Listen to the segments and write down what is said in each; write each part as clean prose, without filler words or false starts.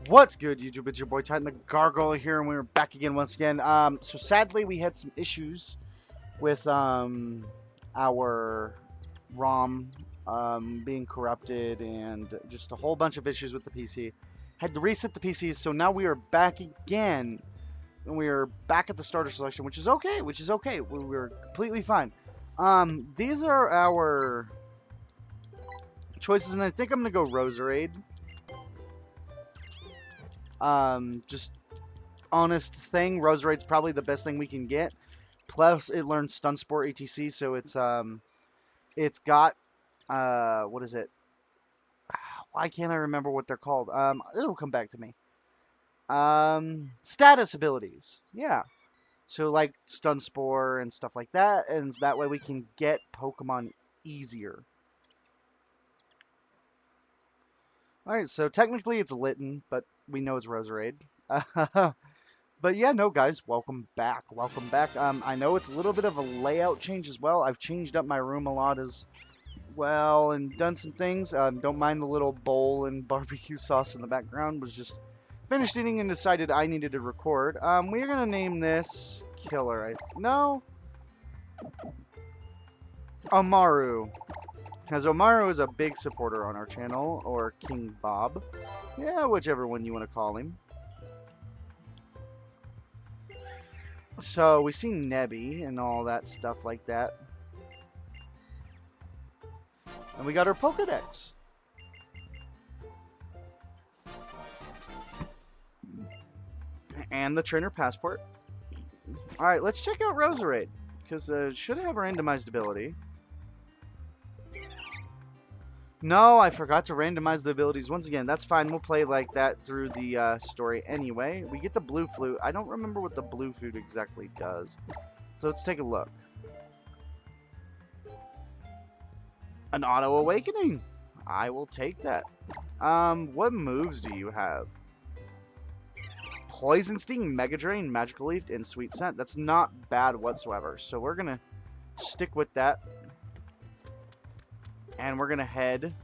What's good, YouTube? It's your boy Titan the Gargoyle here, and we're back again once again. So sadly, we had some issues with our ROM being corrupted, and just a whole bunch of issues with the PC. Had to reset the PC, so now we are back again, and we are back at the starter selection, which is okay. We're completely fine. These are our choices, and I think I'm gonna go Roserade. Just honest thing, Roserade's probably the best thing we can get. Plus, it learns Stun Sport etc. So it's got what is it? Why can't I remember what they're called? It'll come back to me. Status abilities. Yeah. So like Stun Spore and stuff like that, and that way we can get Pokemon easier. Alright, so technically it's Litten, but we know it's Roserade. But yeah, no guys, welcome back. I know it's a little bit of a layout change as well. I've changed up my room a lot as well and done some things. Don't mind the little bowl and barbecue sauce in the background. Was just finished eating and decided I needed to record. We're gonna name this Killer. No, Amaru. Because Omaru is a big supporter on our channel, or King Bob. Yeah, whichever one you want to call him. So, we see Nebby and all that stuff like that. And we got our Pokedex. And the trainer passport. Alright, let's check out Roserade. Because it should have randomized ability. No, I forgot to randomize the abilities. Once again, that's fine. We'll play like that through the story anyway. We get the blue flute. I don't remember what the blue flute exactly does. So let's take a look. An auto awakening. I will take that. What moves do you have? Poison Sting, Mega Drain, Magical Leaf, and Sweet Scent. That's not bad whatsoever. So we're going to stick with that. And we're going to head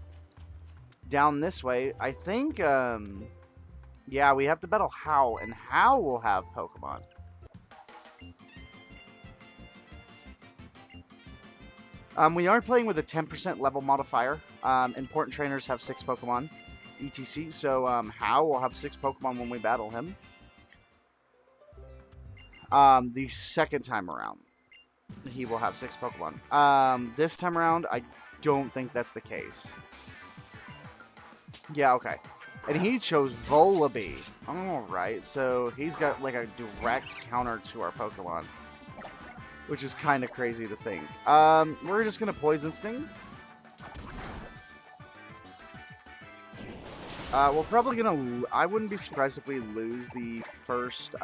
down this way. I think, yeah, we have to battle How, and How will have Pokemon. We are playing with a 10% level modifier. Important trainers have 6 Pokemon, etc. So, How will have 6 Pokemon when we battle him. The second time around, he will have 6 Pokemon. This time around, I don't think that's the case. Yeah, okay. And he chose Volibee. Alright, so he's got like a direct counter to our Pokemon. Which is kind of crazy to think. We're just going to Poison Sting. We're probably going to... I wouldn't be surprised if we lose the first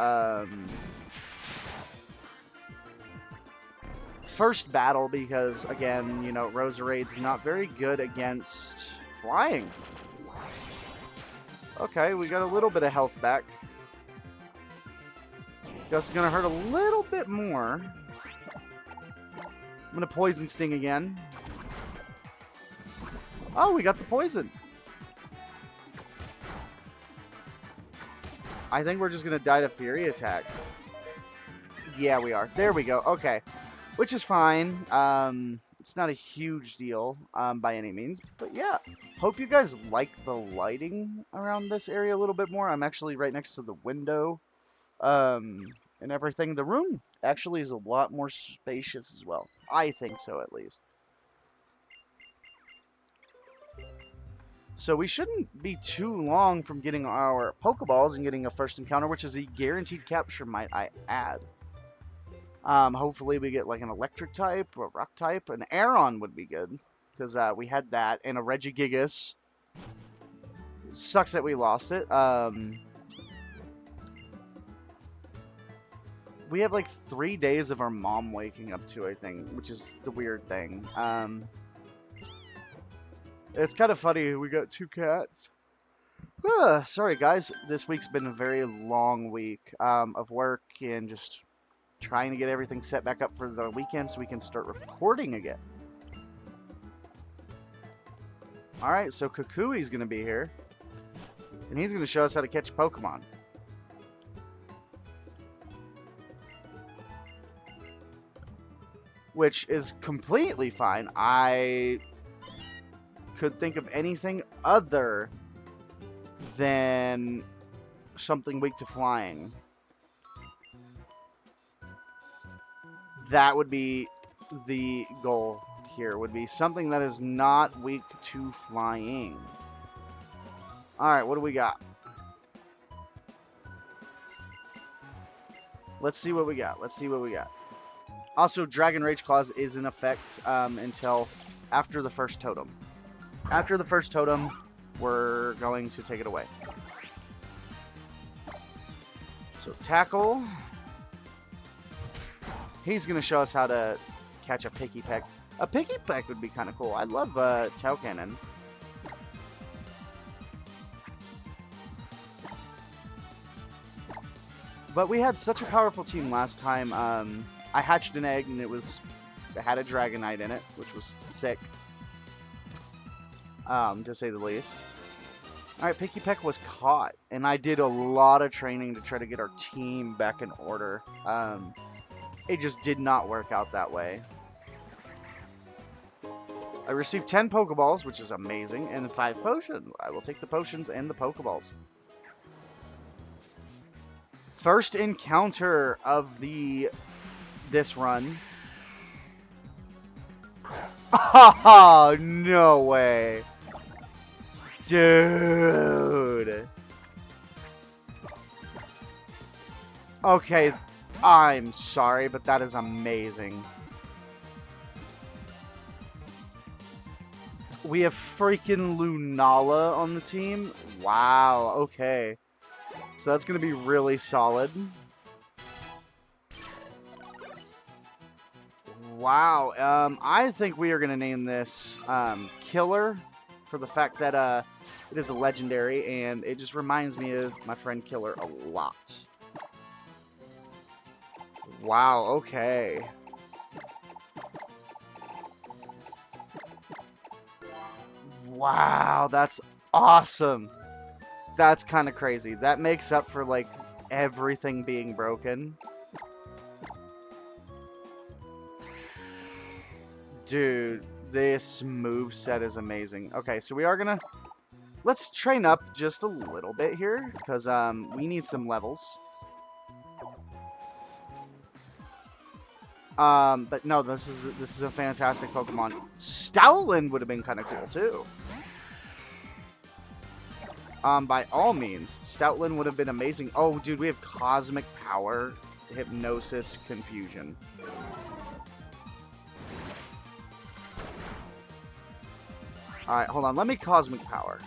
battle because, again, you know, Roserade's not very good against flying. Okay, we got a little bit of health back. Guess it's gonna hurt a little bit more. I'm gonna Poison Sting again. Oh, we got the poison. I think we're just gonna die to Fury Attack. Yeah, we are. There we go. Okay. Which is fine. It's not a huge deal by any means. But yeah, hope you guys like the lighting around this area a little bit more. I'm actually right next to the window and everything. The room actually is a lot more spacious as well. I think so, at least. So we shouldn't be too long from getting our Pokeballs and getting a first encounter, which is a guaranteed capture, might I add. Hopefully we get like an electric type or a rock type. An Aeron would be good because we had that, and a Regigigas. Sucks that we lost it. We have like 3 days of our mom waking up to, I think, which is the weird thing. It's kind of funny. We got 2 cats. Sorry guys, this week's been a very long week of work and just trying to get everything set back up for the weekend so we can start recording again. Alright, so Kukui's going to be here. And he's going to show us how to catch Pokemon. Which is completely fine. I could think of anything other than something weak to flying. That would be the goal here, would be something that is not weak to flying. Alright, what do we got? Let's see what we got. Let's see what we got. Also, Dragon Rage Claws is in effect until after the first totem. After the first totem, we're going to take it away. So, Tackle. He's going to show us how to catch a Picky Peck. A Picky Peck would be kind of cool. I love Tail Cannon. But we had such a powerful team last time. I hatched an egg and it had a Dragonite in it, which was sick. To say the least. Alright, Picky Peck was caught. And I did a lot of training to try to get our team back in order. It just did not work out that way. I received 10 Pokeballs, which is amazing, and 5 potions. I will take the potions and the Pokeballs. First encounter of this run. Oh, no way. Dude. Okay, I'm sorry, but that is amazing. We have freaking Lunala on the team. Wow, okay. So that's going to be really solid. Wow, I think we are going to name this Killer for the fact that it is a legendary, and it just reminds me of my friend Killer a lot. Wow, okay. Wow, that's awesome. That's kind of crazy. That makes up for, like, everything being broken. Dude, this moveset is amazing. Okay, so we are gonna... Let's train up just a little bit here, because we need some levels. But no, this is a fantastic Pokemon. Stoutland would have been kind of cool, too. By all means, Stoutland would have been amazing. Oh, dude, we have Cosmic Power, Hypnosis, Confusion. Alright, hold on. Let me Cosmic Power.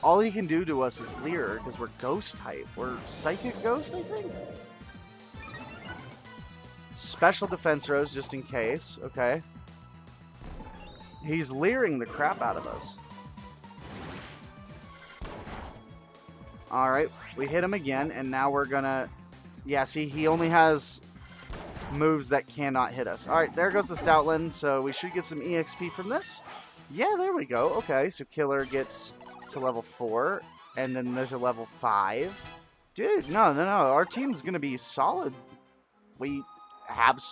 All he can do to us is Leer, because we're Ghost type. We're Psychic Ghost, I think? Special Defense Rose, just in case. Okay. He's leering the crap out of us. Alright, we hit him again, and now we're gonna... Yeah, see, he only has moves that cannot hit us. Alright, there goes the Stoutland, so we should get some EXP from this. Yeah, there we go. Okay, so Killer gets to level 4, and then there's a level 5. Dude, no. Our team's gonna be solid. We have...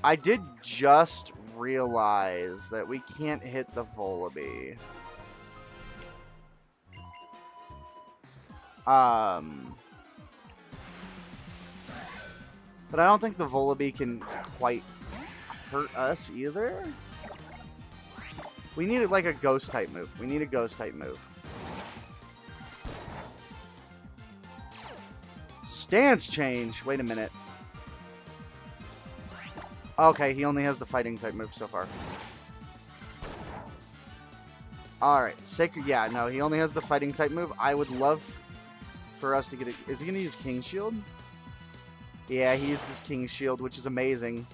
I did just realize that we can't hit the Volibee. But I don't think the Volibee can quite hurt us either. We needed like a Ghost type move. We need a Ghost type move. Stance change. Wait a minute. Okay, he only has the fighting type move so far. Alright, Sacred. Yeah, no, he only has the fighting type move. I would love for us to get it. Is he going to use King's Shield? Yeah, he uses King's Shield, which is amazing.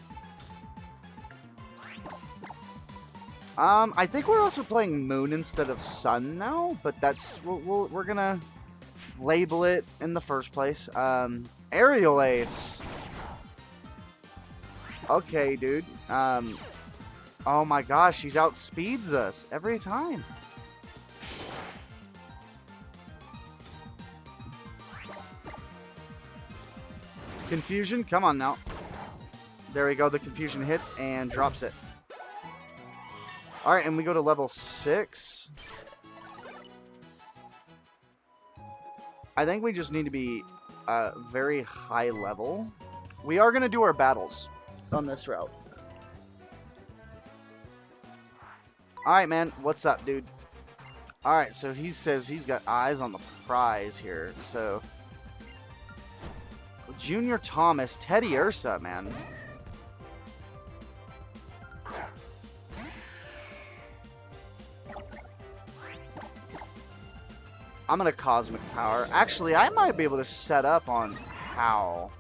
I think we're also playing Moon instead of Sun now, but that's we're gonna label it in the first place. Aerial Ace. Okay, dude. Oh my gosh, she outspeeds us every time. Confusion, come on now. There we go, the confusion hits and drops it. Alright, and we go to level 6. I think we just need to be very high level. We are going to do our battles on this route. Alright, man. What's up, dude? Alright, so he says he's got eyes on the prize here. So, Junior Thomas, Teddy Ursa, man. I'm going to Cosmic Power. Actually, I might be able to set up on how.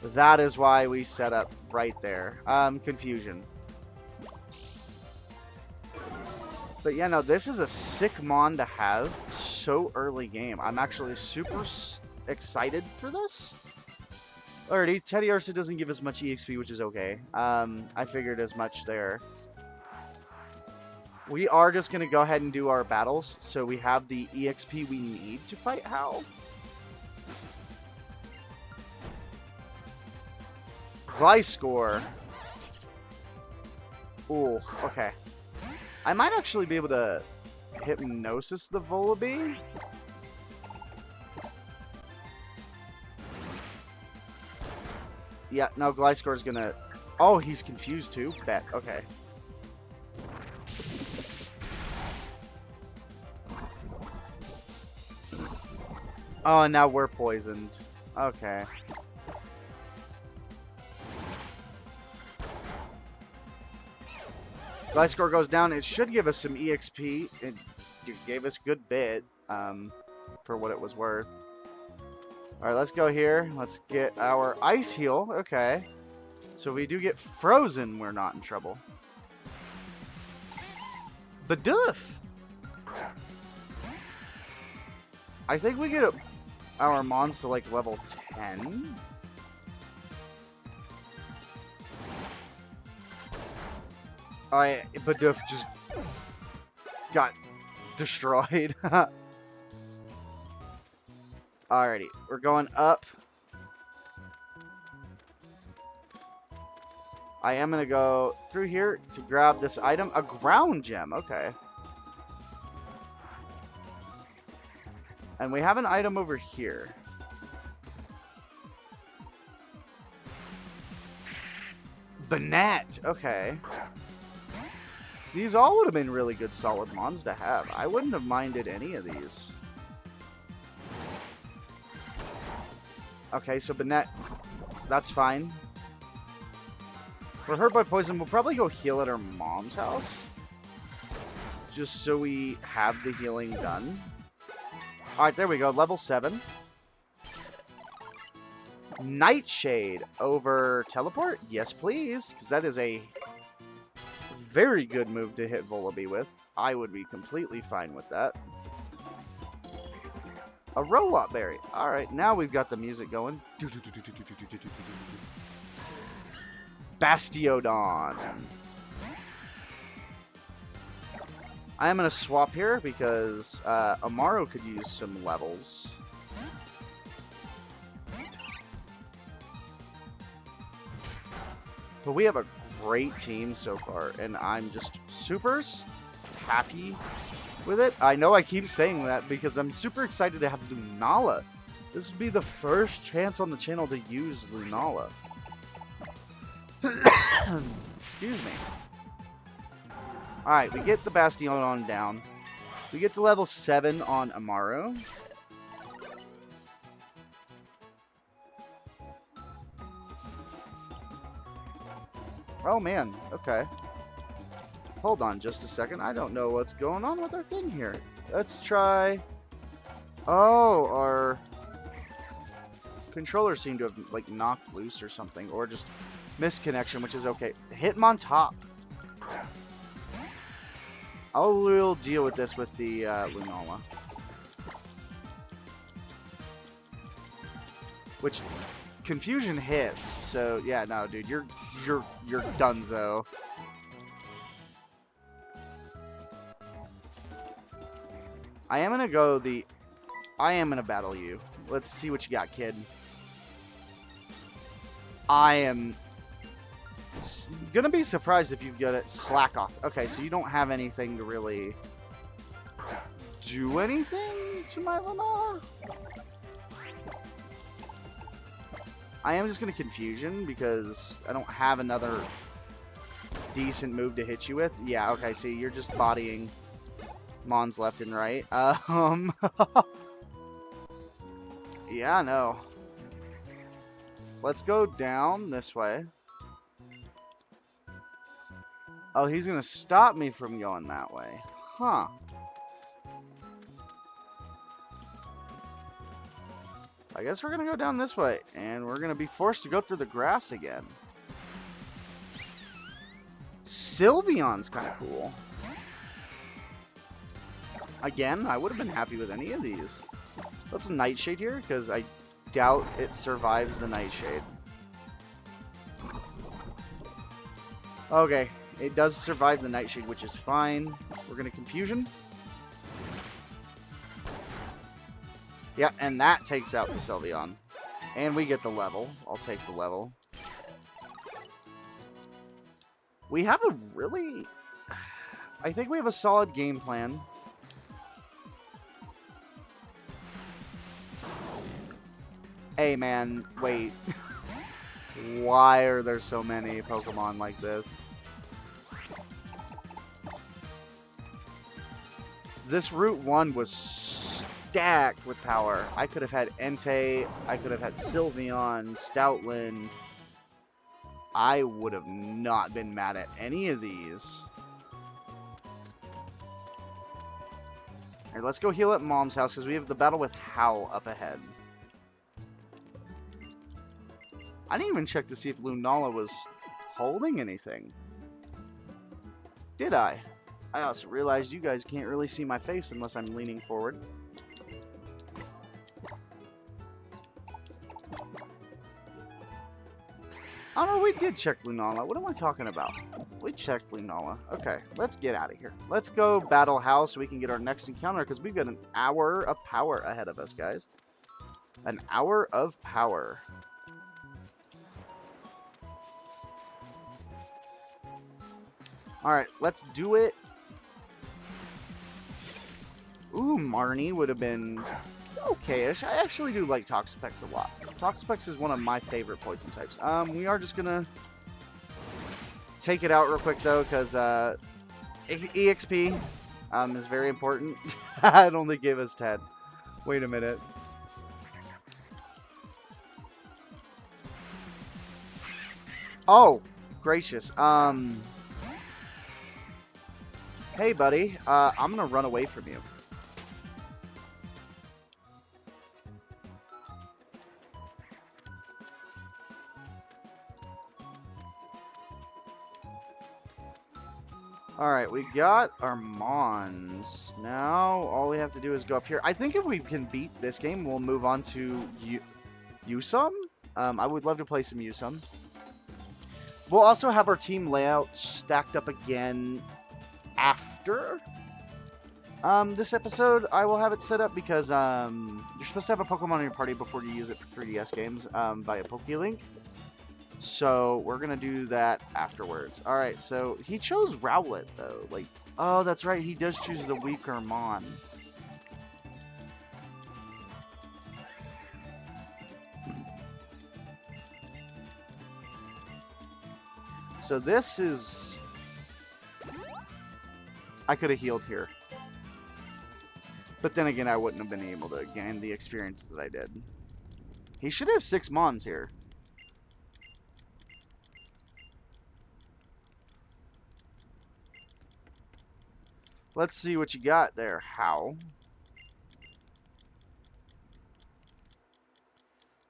That is why we set up right there. Confusion. But yeah, no, this is a sick mon to have so early game. I'm actually super excited for this. Alrighty, Teddy Ursa doesn't give as much EXP, which is okay. I figured as much there. We are just going to go ahead and do our battles, so we have the EXP we need to fight Hal. Gliscor. Ooh, okay. I might actually be able to Hypnosis the Volibee. Yeah, no, Gliscor's gonna... Oh, he's confused too? Bet, okay. Oh, and now we're poisoned. Okay. Gliscor goes down. It should give us some EXP. It gave us a good bit for what it was worth. Alright, let's go here. Let's get our Ice Heal. Okay. So we do get frozen. We're not in trouble. Badoof! I think we get our mons to like level 10. Alright, Badoof just got destroyed. Alrighty, we're going up. I am going to go through here to grab this item. A ground gem, okay. And we have an item over here. Banat, okay. These all would have been really good solid mons to have. I wouldn't have minded any of these. Okay, so Banat, that's fine. We're hurt by poison. We'll probably go heal at our mom's house. Just so we have the healing done. Alright, there we go. Level 7. Nightshade over Teleport? Yes, please. Because that is a very good move to hit Volibee with. I would be completely fine with that. A Robot Berry. Alright, now we've got the music going. Bastiodon. I am going to swap here because Amaro could use some levels. But we have a great team so far, and I'm just super happy with it. I know I keep saying that because I'm super excited to have Lunala. This would be the first chance on the channel to use Lunala. Excuse me. Alright, we get the Bastiodon down. We get to level 7 on Amaro. Oh man, okay. Hold on just a second. I don't know what's going on with our thing here. Let's try... Oh, our controller seemed to have like knocked loose or something, or just misconnection, which is okay. Hitmon top. We'll deal with this with the Lunala. Which confusion hits. So yeah, no, dude, you're you're donezo. I am gonna battle you. Let's see what you got, kid. I am gonna be surprised if you get it slack off. Okay, so you don't have anything to really do anything to my Lunala? I am just gonna confusion because I don't have another decent move to hit you with. Yeah, okay, see, you're just bodying Mons left and right. Yeah, no. Let's go down this way. Oh, he's gonna stop me from going that way. Huh. I guess we're gonna go down this way, and we're gonna be forced to go through the grass again. Sylveon's kind of cool. Again, I would have been happy with any of these. What's a Nightshade here? Because I doubt it survives the Nightshade. Okay, it does survive the Nightshade, which is fine. We're gonna Confusion. Yeah, and that takes out the Sylveon. And we get the level. I'll take the level. We have a really... I think we have a solid game plan. Hey, man, wait. Why are there so many Pokemon like this? This Route 1 was stacked with power. I could have had Entei, I could have had Sylveon, Stoutland. I would have not been mad at any of these. Alright, let's go heal at Mom's house because we have the battle with Howl up ahead. I didn't even check to see if Lunala was holding anything. Did I? I also realized you guys can't really see my face unless I'm leaning forward. Oh no, we did check Lunala. What am I talking about? We checked Lunala. Okay, let's get out of here. Let's go battle Howl so we can get our next encounter because we've got an hour of power ahead of us, guys. An hour of power. Alright, let's do it. Ooh, Marnie would have been okay-ish. I actually do like Toxapex a lot. Toxapex is one of my favorite poison types. We are just gonna take it out real quick though, because EXP is very important. It only gave us 10. Wait a minute. Oh, gracious. Hey, buddy. I'm gonna run away from you. Alright, we got our Mons. Now, all we have to do is go up here. I think if we can beat this game, we'll move on to Yusum. I would love to play some Yusum. We'll also have our team layout stacked up again after this episode. I will have it set up because you're supposed to have a Pokemon in your party before you use it for 3DS games via PokéLink. So we're gonna do that afterwards. All right. So he chose Rowlet though. Like, oh, that's right. He does choose the weaker Mon. So this is... I could have healed here. But then again, I wouldn't have been able to gain the experience that I did. He should have 6 Mons here. Let's see what you got there, Howl.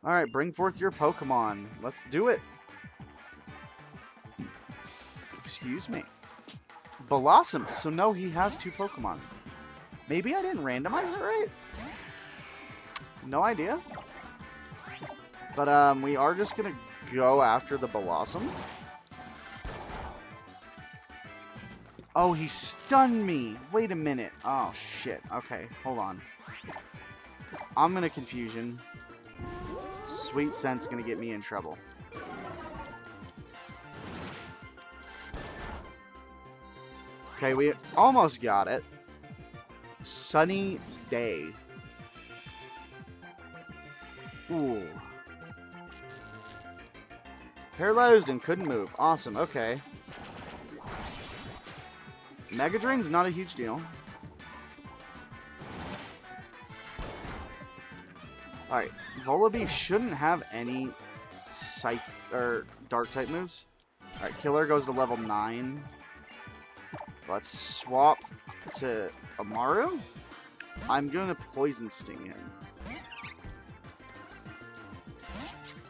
Alright, bring forth your Pokemon. Let's do it. Excuse me. Blossom. So no, he has 2 Pokemon. Maybe I didn't randomize it right? No idea. But we are just gonna go after the Blossom. Oh, he stunned me. Wait a minute. Oh, shit. Okay, hold on. I'm gonna confusion. Sweet Scent's gonna get me in trouble. Okay, we almost got it. Sunny Day. Ooh. Paralyzed and couldn't move. Awesome, okay. Mega Drain's not a huge deal. Alright, Volibee shouldn't have any dark type moves. Alright, Killer goes to level 9. Let's swap to Amaru. I'm gonna Poison Sting him.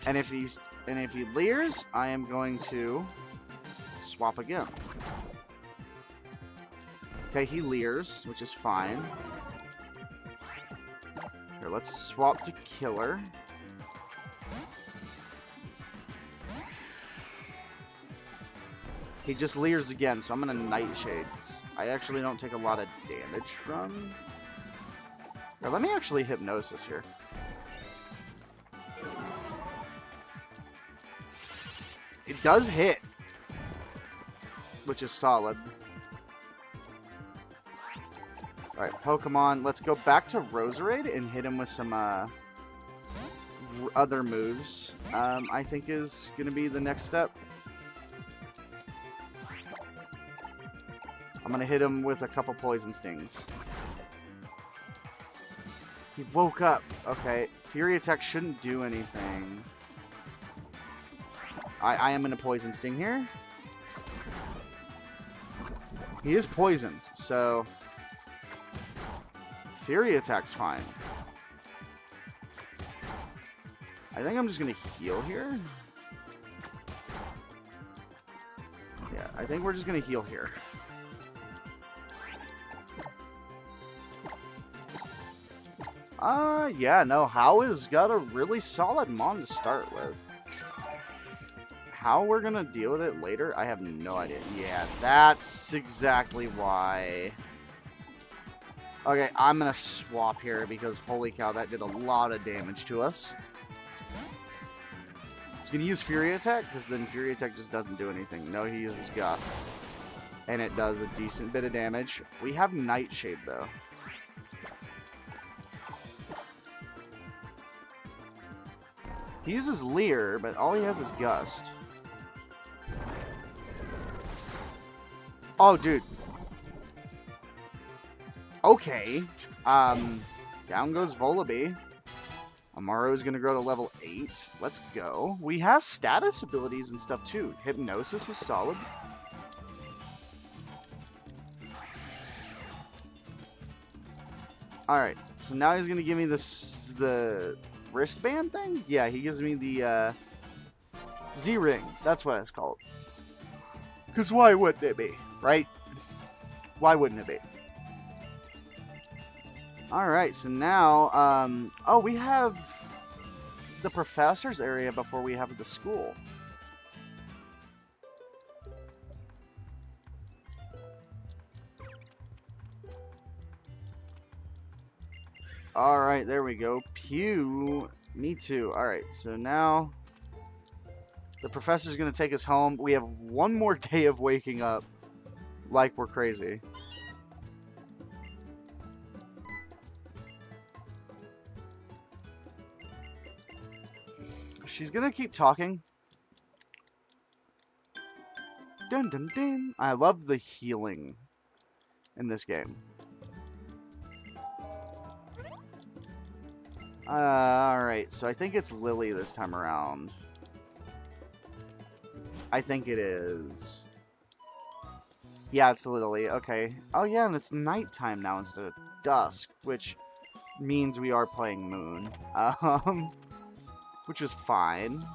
And if he leers, I am going to swap again. Okay, he leers, which is fine. Here, let's swap to Killer. He just leers again, so I'm gonna Nightshade. I actually don't take a lot of damage from. Here, let me actually Hypnosis here. It does hit, which is solid. Alright, Pokemon, let's go back to Roserade and hit him with some other moves. I think is going to be the next step. I'm going to hit him with a couple Poison Stings. He woke up. Okay, Fury Attack shouldn't do anything. I am in a Poison Sting here. He is poisoned, so Fury Attack's fine. I think I'm just gonna heal here. Yeah, I think we're just gonna heal here. Yeah, no, How has got a really solid Mon to start with. How we're gonna deal with it later, I have no idea. Yeah, that's exactly why. Okay, I'm gonna swap here because holy cow, that did a lot of damage to us. He's gonna use Fury Attack because then Fury Attack just doesn't do anything. No, he uses Gust, and it does a decent bit of damage. We have Nightshade though. He uses Leer, but all he has is Gust. Oh, dude. Okay. Down goes Volibee. Amaru is going to grow to level 8. Let's go. We have status abilities and stuff, too. Hypnosis is solid. Alright. So now he's going to give me the wristband thing? Yeah, he gives me the Z-Ring. That's what it's called. Because why wouldn't it be? Right? Why wouldn't it be? Alright, so now, oh, we have the professor's area before we have the school. Alright, there we go. Pew. Me too. Alright, so now the professor's going to take us home. We have one more day of waking up like we're crazy. She's going to keep talking. Dun dun dun. I love the healing in this game. Alright, so I think it's Lily this time around. I think it is. Yeah, it's Lily. Okay. Oh yeah, and it's nighttime now instead of dusk, which means we are playing Moon. Which is fine.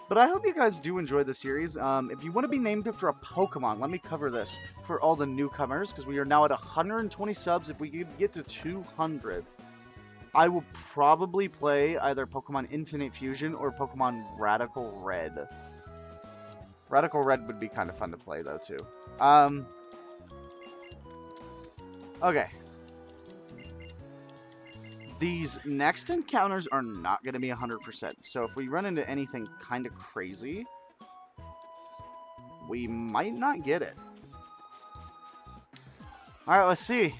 But I hope you guys do enjoy the series. If you want to be named after a Pokemon, let me cover this for all the newcomers, because we are now at 120 subs. If we could get to 200, I will probably play either Pokemon Infinite Fusion or Pokemon Radical Red. Radical Red would be kind of fun to play, though, too. Okay. These next encounters are not going to be 100%. So if we run into anything kind of crazy, we might not get it. Alright, let's see.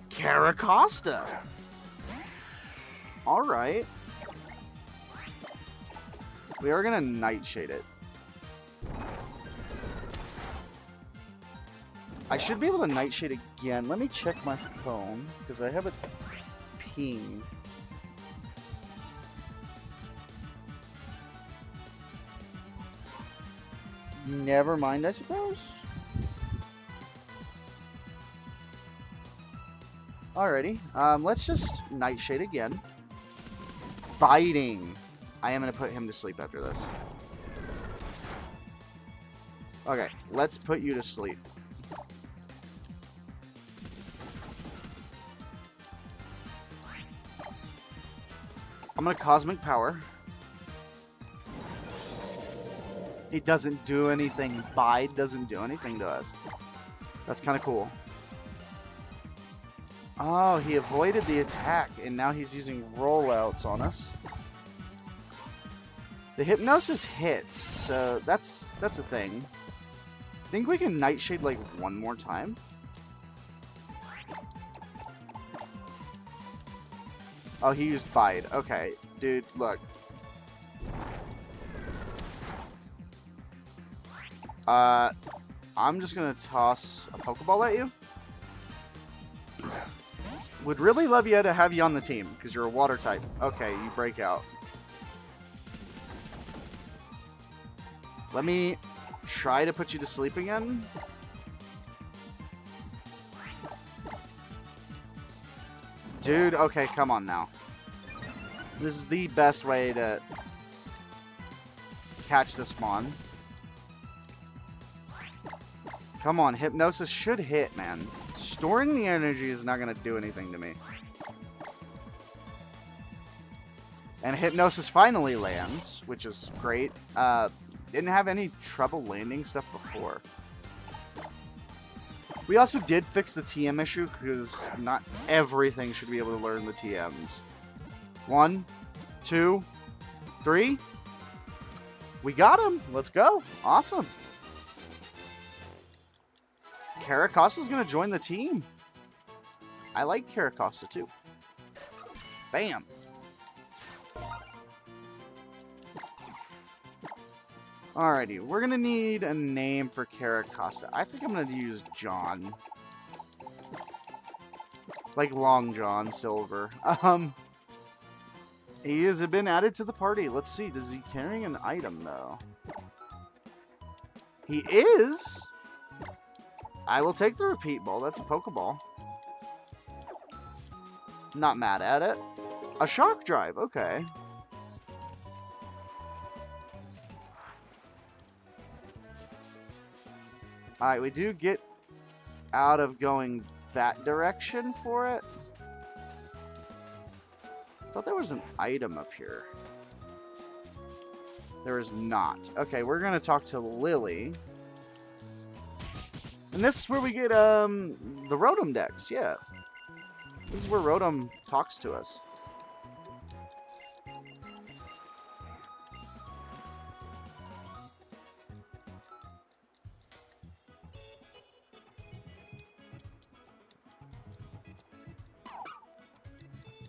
Caracosta. Alright. We are going to Nightshade it. I should be able to Nightshade again. Let me check my phone, because I have a ping. Never mind, I suppose. Alrighty, let's just Nightshade again. Biting. I am going to put him to sleep after this. Okay, let's put you to sleep. I'm going to Cosmic Power. It doesn't do anything. Bide doesn't do anything to us. That's kind of cool. Oh, he avoided the attack, and now he's using rollouts on us. The Hypnosis hits, so that's a thing. Think we can Nightshade like one more time? Oh, he used Bide. Okay, dude, look. I'm just gonna toss a Pokeball at you. Would really love you to have you on the team, because you're a water type. Okay, you break out. Let me try to put you to sleep again. Dude, okay, come on now. This is the best way to catch this Mon. Come on, Hypnosis should hit, man. Storing the energy is not going to do anything to me. And Hypnosis finally lands, which is great. Didn't have any trouble landing stuff before. We also did fix the TM issue, because not everything should be able to learn the TMs. 1, 2, 3. We got him. Let's go. Awesome. Caracosta's going to join the team. I like Caracosta too. Bam. Alrighty, we're going to need a name for Caracosta. I think I'm going to use John. Like Long John Silver. He has been added to the party. Let's see, does he carrying an item though? He is. I will take the repeat ball. That's a Pokeball. Not mad at it. A Shock Drive. Okay. Alright, we do get out of going that direction for it. I thought there was an item up here. There is not. Okay, we're going to talk to Lily. And this is where we get the Rotom Dex, yeah. This is where Rotom talks to us.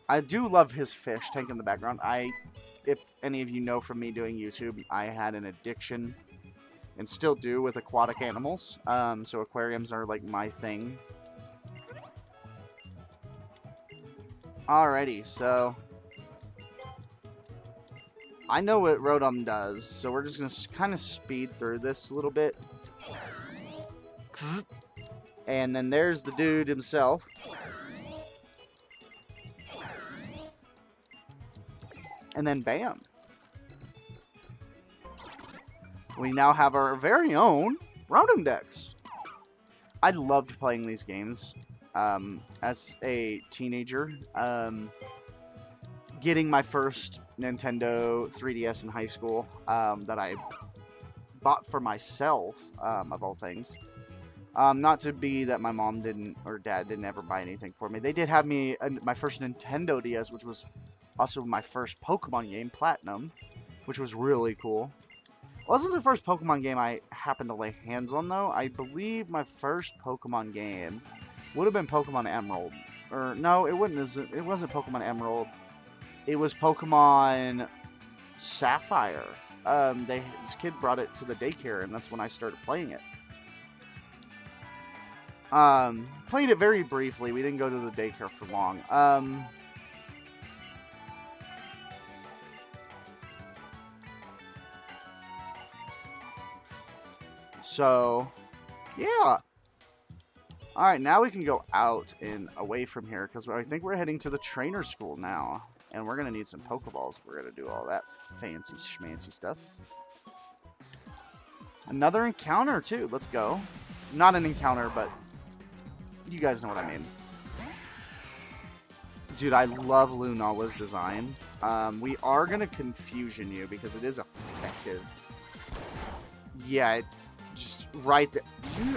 I do love his fish tank in the background. If any of you know from me doing YouTube, I had an addiction and still do with aquatic animals. So aquariums are like my thing. Alrighty, so I know what Rotom does, so we're just gonna kind of speed through this a little bit. And then there's the dude himself. And then bam. We now have our very own Rotom Dex. I loved playing these games. as a teenager. Getting my first Nintendo 3DS in high school that I bought for myself, of all things. Not to be that my mom didn't or dad didn't ever buy anything for me. They did have me my first Nintendo DS, which was also my first Pokemon game, Platinum, which was really cool. It wasn't the first Pokemon game I happened to lay hands on, though. I believe my first Pokemon game would have been Pokemon Emerald. Or, no, it wouldn't. It wasn't Pokemon Emerald. It was Pokemon Sapphire. This kid brought it to the daycare, and that's when I started playing it. Played it very briefly. We didn't go to the daycare for long. So, yeah. Alright, now we can go out and away from here, because I think we're heading to the trainer school now. And we're going to need some Pokeballs. We're going to do all that fancy schmancy stuff. Another encounter, too. Let's go. Not an encounter, but you guys know what I mean. Dude, I love Lunala's design. We are going to Confusion you, because it is effective. Yeah, just right there.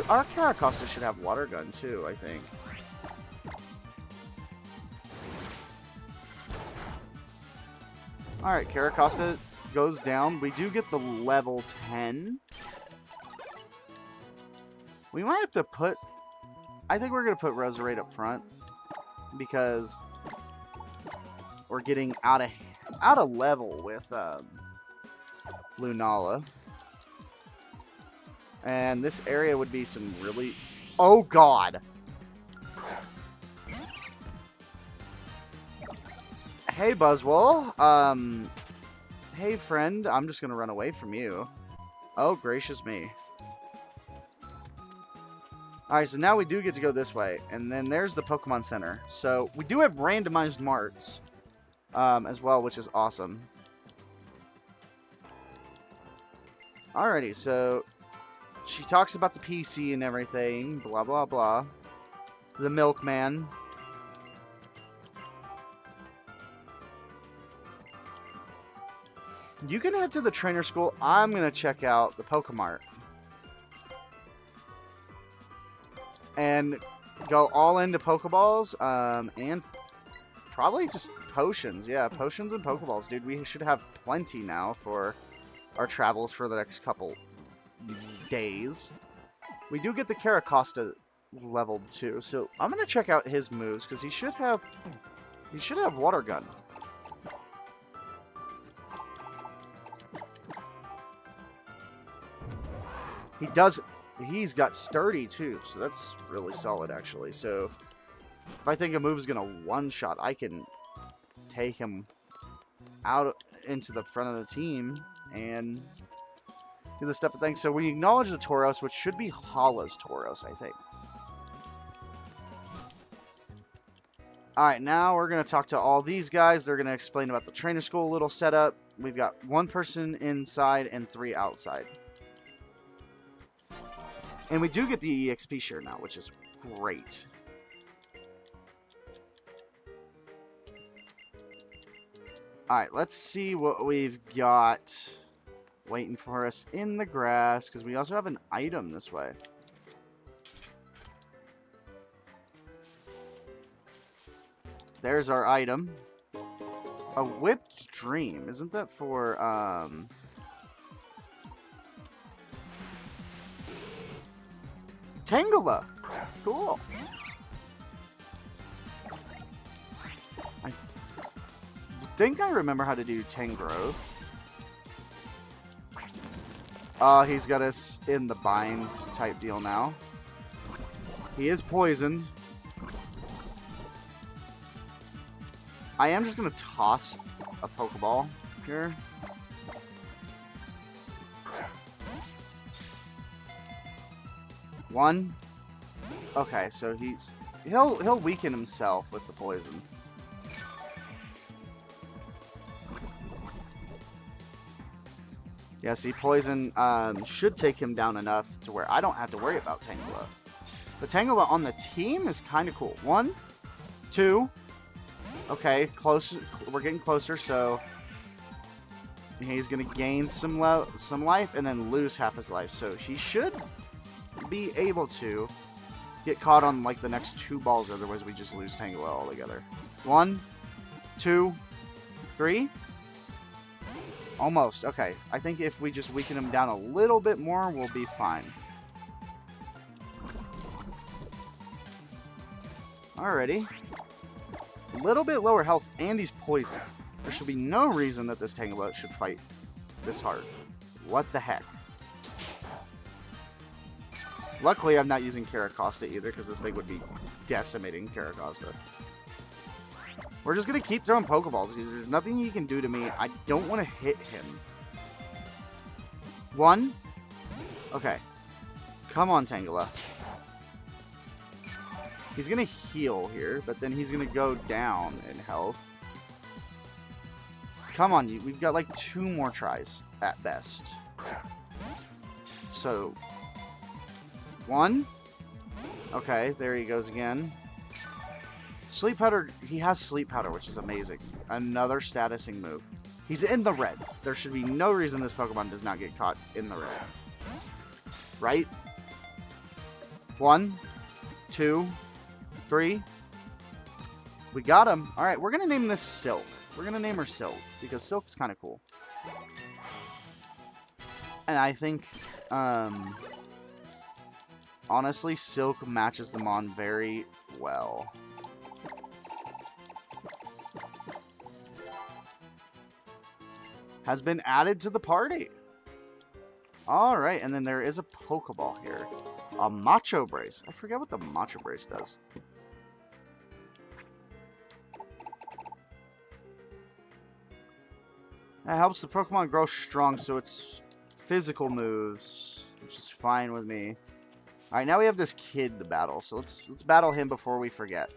Our Caracosta should have Water Gun, too, I think. Alright, Caracosta goes down. We do get the level 10. We might have to put... I think we're going to put Roserade up front. Because we're getting out of level with Lunala. And this area would be some really... Oh, God! Hey, Buzzwole. Hey, friend. I'm just going to run away from you. Oh, gracious me. Alright, so now we do get to go this way. And then there's the Pokemon Center. So, we do have randomized marts as well, which is awesome. Alrighty, so... She talks about the PC and everything. Blah, blah, blah. The Milkman. You can head to the trainer school. I'm going to check out the Pokemart. And go all into Pokeballs. And probably just potions. Yeah, potions and Pokeballs, dude. We should have plenty now for our travels for the next couple days. We do get the Caracosta leveled too. So I'm going to check out his moves because he should have Water Gun. He does. He's got Sturdy too, so that's really solid actually. So if I think a move is gonna one-shot, I can take him out into the front of the team and do the step of things. So we acknowledge the Tauros, which should be Hala's Tauros, I think. Alright, now we're going to talk to all these guys. They're going to explain about the trainer school little setup. We've got one person inside and 3 outside. And we do get the EXP share now, which is great. Alright, let's see what we've got waiting for us in the grass, because we also have an item this way. There's our item. A Whipped Dream. Isn't that for, Tangela! Cool. I think I remember how to do Tangrowth. He's got us in the bind type deal now. He is poisoned. I am just going to toss a Pokeball here. One. Okay, so he'll weaken himself with the poison. Yeah, see, poison should take him down enough to where I don't have to worry about Tangela. The Tangela on the team is kind of cool. 1, 2. Okay, close. We're getting closer, so he's gonna gain some life and then lose half his life. So he should be able to get caught on like the next 2 balls. Otherwise, we just lose Tangela altogether. 1, 2, 3. Almost. Okay. I think if we just weaken him down a little bit more, we'll be fine. Alrighty. A little bit lower health, and he's poisoned. There should be no reason that this Tangela should fight this hard. What the heck? Luckily, I'm not using Caracosta either, because this thing would be decimating Caracosta. We're just going to keep throwing Pokeballs. There's nothing he can do to me. I don't want to hit him. 1. Okay. Come on, Tangela. He's going to heal here, but then he's going to go down in health. Come on, we've got like 2 more tries at best. So, 1. Okay, there he goes again. Sleep Powder, he has Sleep Powder, which is amazing. Another statusing move. He's in the red. There should be no reason this Pokemon does not get caught in the red. Right? 1, 2, 3. We got him. Alright, we're going to name this Silk. We're going to name her Silk, because Silk's kind of cool. And I think, honestly, Silk matches the Mon very well. Has been added to the party. Alright, and then there is a Pokeball here. A Macho Brace. I forget what the Macho Brace does. That helps the Pokemon grow strong, so it's physical moves, which is fine with me. Alright, now we have this kid to battle, so let's battle him before we forget.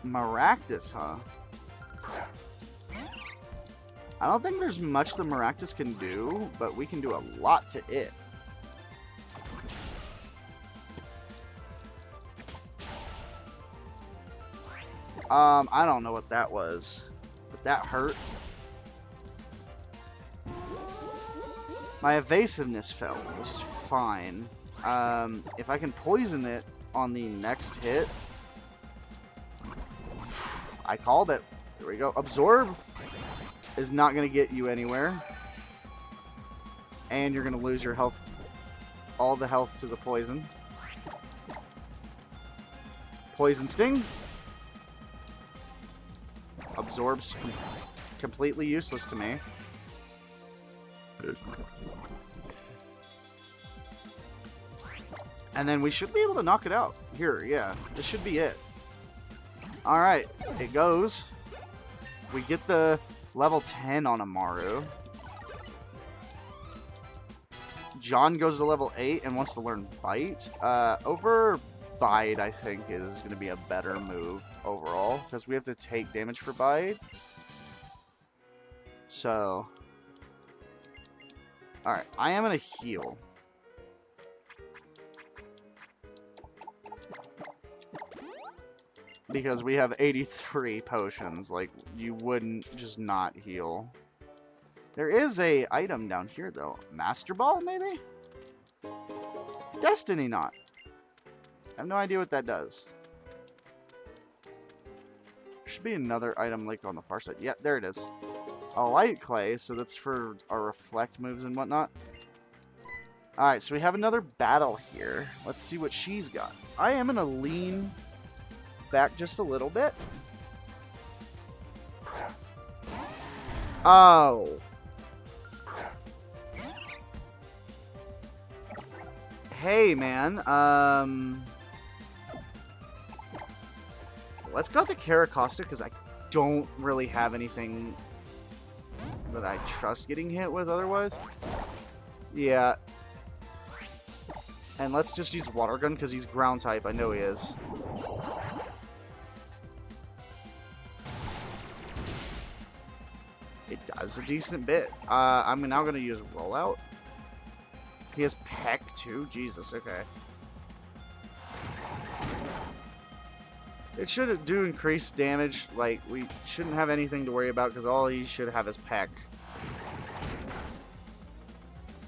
Maractus, huh? I don't think there's much the Maractus can do, but we can do a lot to it. I don't know what that was, but that hurt. My evasiveness fell, which is fine. If I can poison it on the next hit, I called it. There we go. Absorb is not going to get you anywhere. And you're going to lose your health, all the health to the poison. Poison Sting. Absorb's completely useless to me. And then we should be able to knock it out. Here, yeah. This should be it. Alright, it goes. We get the level 10 on Amaru. John goes to level 8 and wants to learn Bite. Over Bite, I think, is going to be a better move overall, because we have to take damage for Bite. So, alright, I am going to heal. Because we have 83 potions, like, you wouldn't just not heal. There is a item down here, though. Master Ball, maybe? Destiny Knot. I have no idea what that does. There should be another item, like, on the far side. Yeah, there it is. A Light Clay, so that's for our Reflect moves and whatnot. Alright, so we have another battle here. Let's see what she's got. I am going to lean back just a little bit. Oh. Hey, man. Let's go to Caracosta, because I don't really have anything that I trust getting hit with otherwise. Yeah. And let's just use Water Gun, because he's ground type. I know he is. does a decent bit. I'm now going to use rollout. He has peck too. Jesus, okay. It should do increased damage. Like, we shouldn't have anything to worry about because all he should have is peck.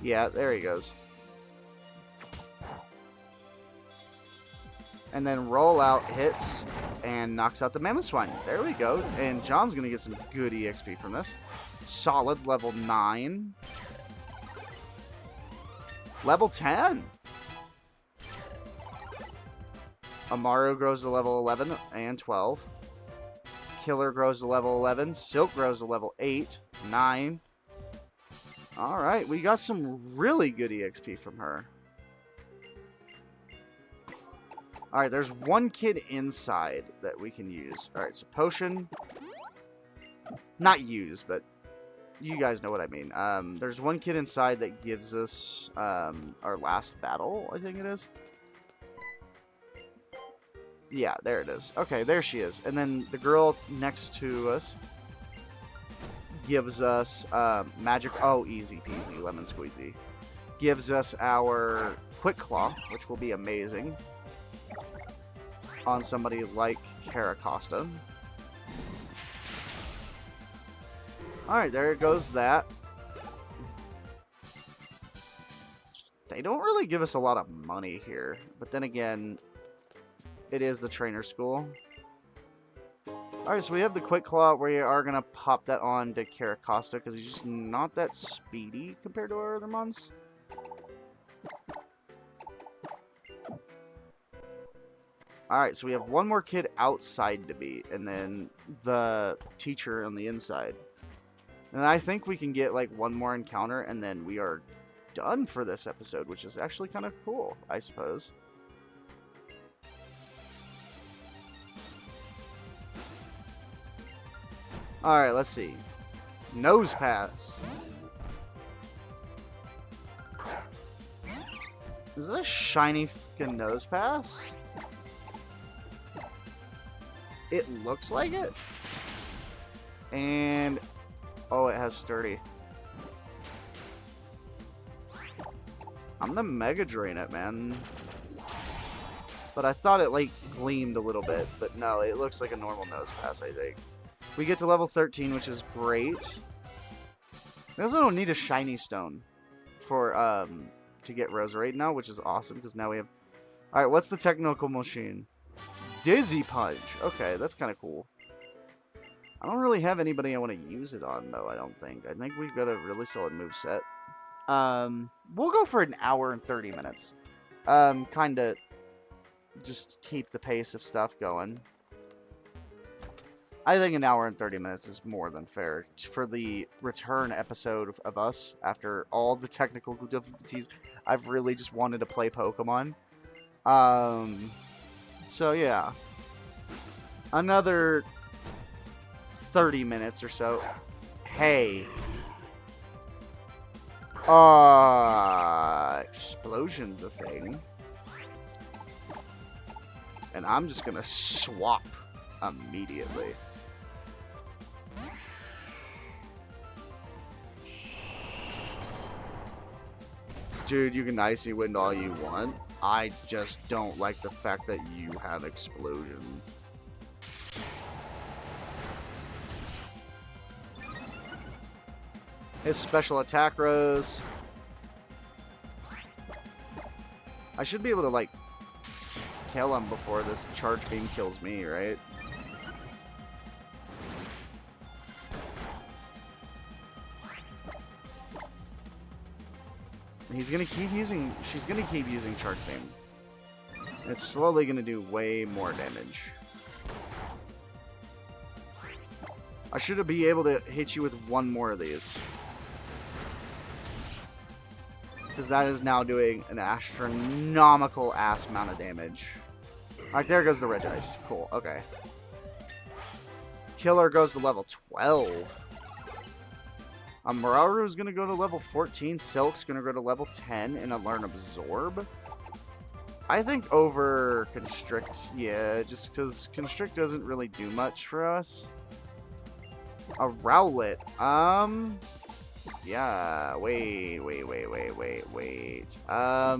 Yeah, there he goes. And then rollout hits and knocks out the Mammoth Swine. There we go. And John's going to get some good EXP from this. Solid level 9. Level 10. Amaru grows to level 11 and 12. Killer grows to level 11. Silk grows to level 8, 9. Alright, we got some really good EXP from her. Alright, there's one kid inside that we can use. Alright, so potion. Not use, but you guys know what I mean. There's one kid inside that gives us our last battle, I think it is. Yeah, there it is. Okay, there she is. And then the girl next to us gives us magic. Oh, easy peasy, lemon squeezy. Gives us our Quick Claw, which will be amazing on somebody like Caracosta. Alright, there goes that. They don't really give us a lot of money here, but then again, it is the trainer school. Alright, so we have the Quick Claw. We are going to pop that on to Caracosta because he's just not that speedy compared to our other mons. Alright, so we have one more kid outside to beat, and then the teacher on the inside. And I think we can get like one more encounter, and then we are done for this episode, which is actually kind of cool, I suppose. Alright, let's see. Nose pass. Is that a shiny fucking nose pass? It looks like it. And oh, it has sturdy. I'm gonna Mega Drain it, man. But I thought it like gleamed a little bit, but no, it looks like a normal nose pass, I think. We get to level 13, which is great. We also don't need a shiny stone for to get Roserade now, which is awesome because now we have. All right, what's the technical machine? Dizzy Punch. Okay, that's kind of cool. I don't really have anybody I want to use it on, though, I don't think. I think we've got a really solid moveset. We'll go for an hour and 30 minutes. Kind of just keep the pace of stuff going. I think an hour and 30 minutes is more than fair for the return episode of us after all the technical difficulties. I've really just wanted to play Pokemon. So yeah. Another 30 minutes or so. Hey. Explosion's a thing. And I'm just gonna swap immediately. Dude, you can Icy Wind all you want. I just don't like the fact that you have Explosion. His special attack rose. I should be able to, like, kill him before this charge beam kills me, right? He's gonna keep using, she's gonna keep using charge beam. It's slowly gonna do way more damage. I should be able to hit you with one more of these. Because that is now doing an astronomical ass amount of damage. Alright, there goes the Regice. Cool, okay. Killer goes to level 12. Mararu is going to go to level 14. Silk's going to go to level 10 and learn Absorb. I think over Constrict, yeah, just because Constrict doesn't really do much for us. A Rowlet. Yeah. Wait. I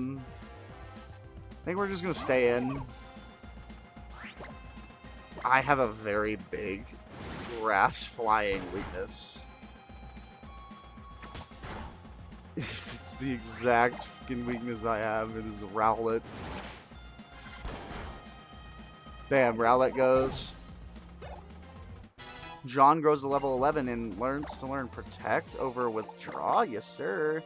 think we're just gonna stay in. I have a very big grass flying weakness. It's the exact fucking weakness I have. It is a Rowlet. Bam, Rowlet goes. John grows to level 11 and learns to learn Protect over Withdraw. Yes, sir.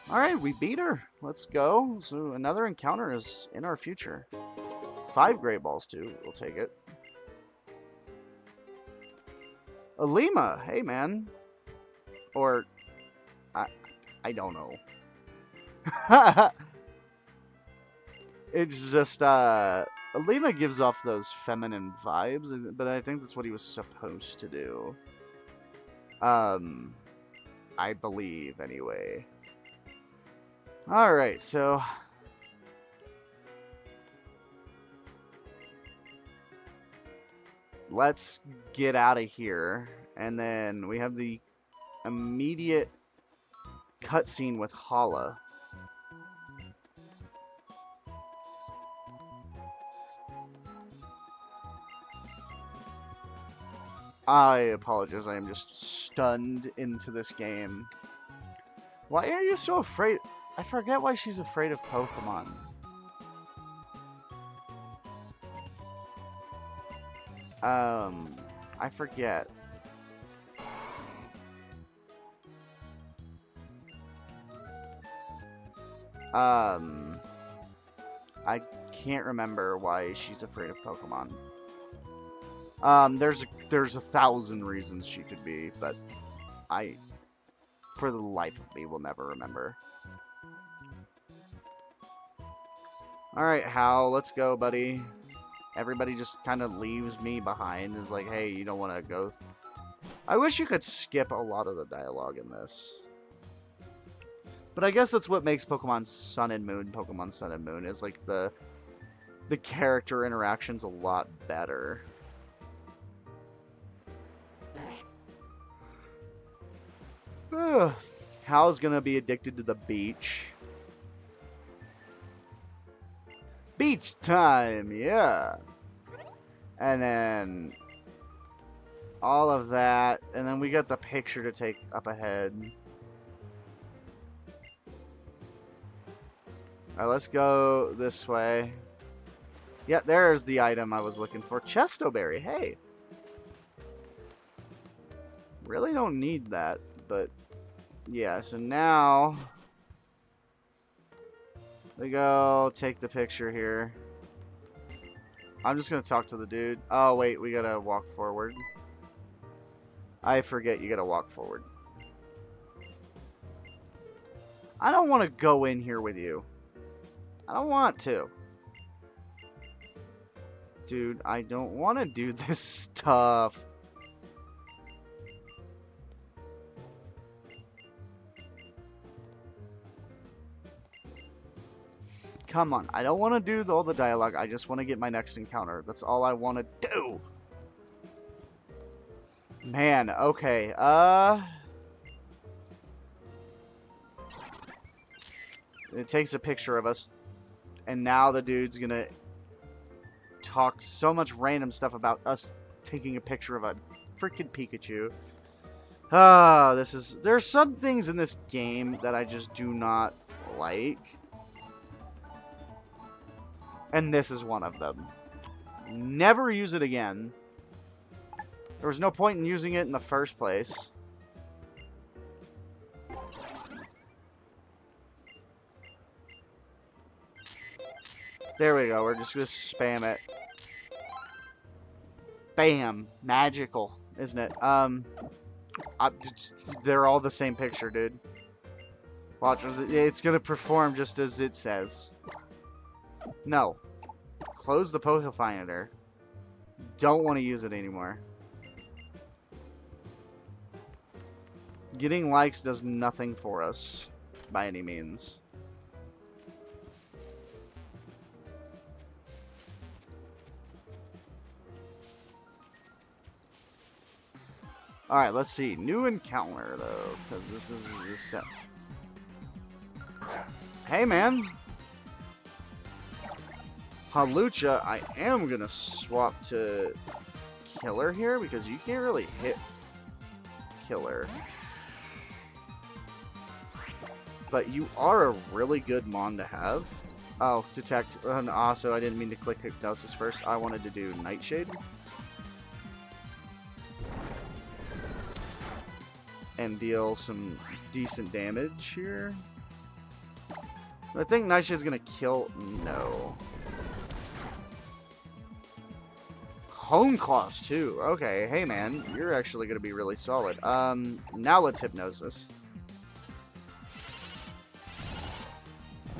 Alright, we beat her. Let's go. So another encounter is in our future. 5 Great Balls, too. We'll take it. Alima. Hey, man. Or, I don't know. It's just, Alima gives off those feminine vibes, but I think that's what he was supposed to do. I believe, anyway. Alright, so... let's get out of here. And then we have the immediate cutscene with Hala. I apologize, I am just stunned into this game. Why are you so afraid? I forget why she's afraid of Pokemon. I forget. I can't remember why she's afraid of Pokemon. There's 1,000 reasons she could be, but I, for the life of me, will never remember. Alright, Hal, let's go, buddy. Everybody just kind of leaves me behind. Is like, hey, you don't want to go. I wish you could skip a lot of the dialogue in this. But I guess that's what makes Pokemon Sun and Moon, is like the character interaction's a lot better. Hal's gonna be addicted to the beach. Beach time, yeah. And then all of that, and then we got the picture to take up ahead. Alright, let's go this way. Yeah, there's the item I was looking for. Chestoberry, hey. Really don't need that, but yeah, so now we go take the picture here. I'm just gonna talk to the dude. Oh wait, we gotta walk forward. I forget you gotta walk forward. I don't want to go in here with you. I don't want to. Dude, I don't want to do this stuff. Come on, I don't want to do all the dialogue. I just want to get my next encounter. That's all I want to do. Man, okay. It takes a picture of us, and now the dude's gonna talk so much random stuff about us taking a picture of a freaking Pikachu. There's some things in this game that I just do not like. And this is one of them. Never use it again. There was no point in using it in the first place. There we go. We're just going to spam it. Bam. Magical, isn't it? They're all the same picture, dude. Watch. It's going to perform just as it says. No. Close the Pokefinder. Don't want to use it anymore. Getting likes does nothing for us, by any means. Alright, let's see. New encounter, though, because this is the set. Hey, man. Halucha, I am going to swap to Killer here, because you can't really hit Killer. But you are a really good Mon to have. Oh, Detect. And also, I didn't mean to click Hypnosis first. I wanted to do Nightshade. And deal some decent damage here. I think Nightshade's gonna kill. No. Hone Claws too. Okay, hey man, you're actually gonna be really solid. Now let's Hypnosis.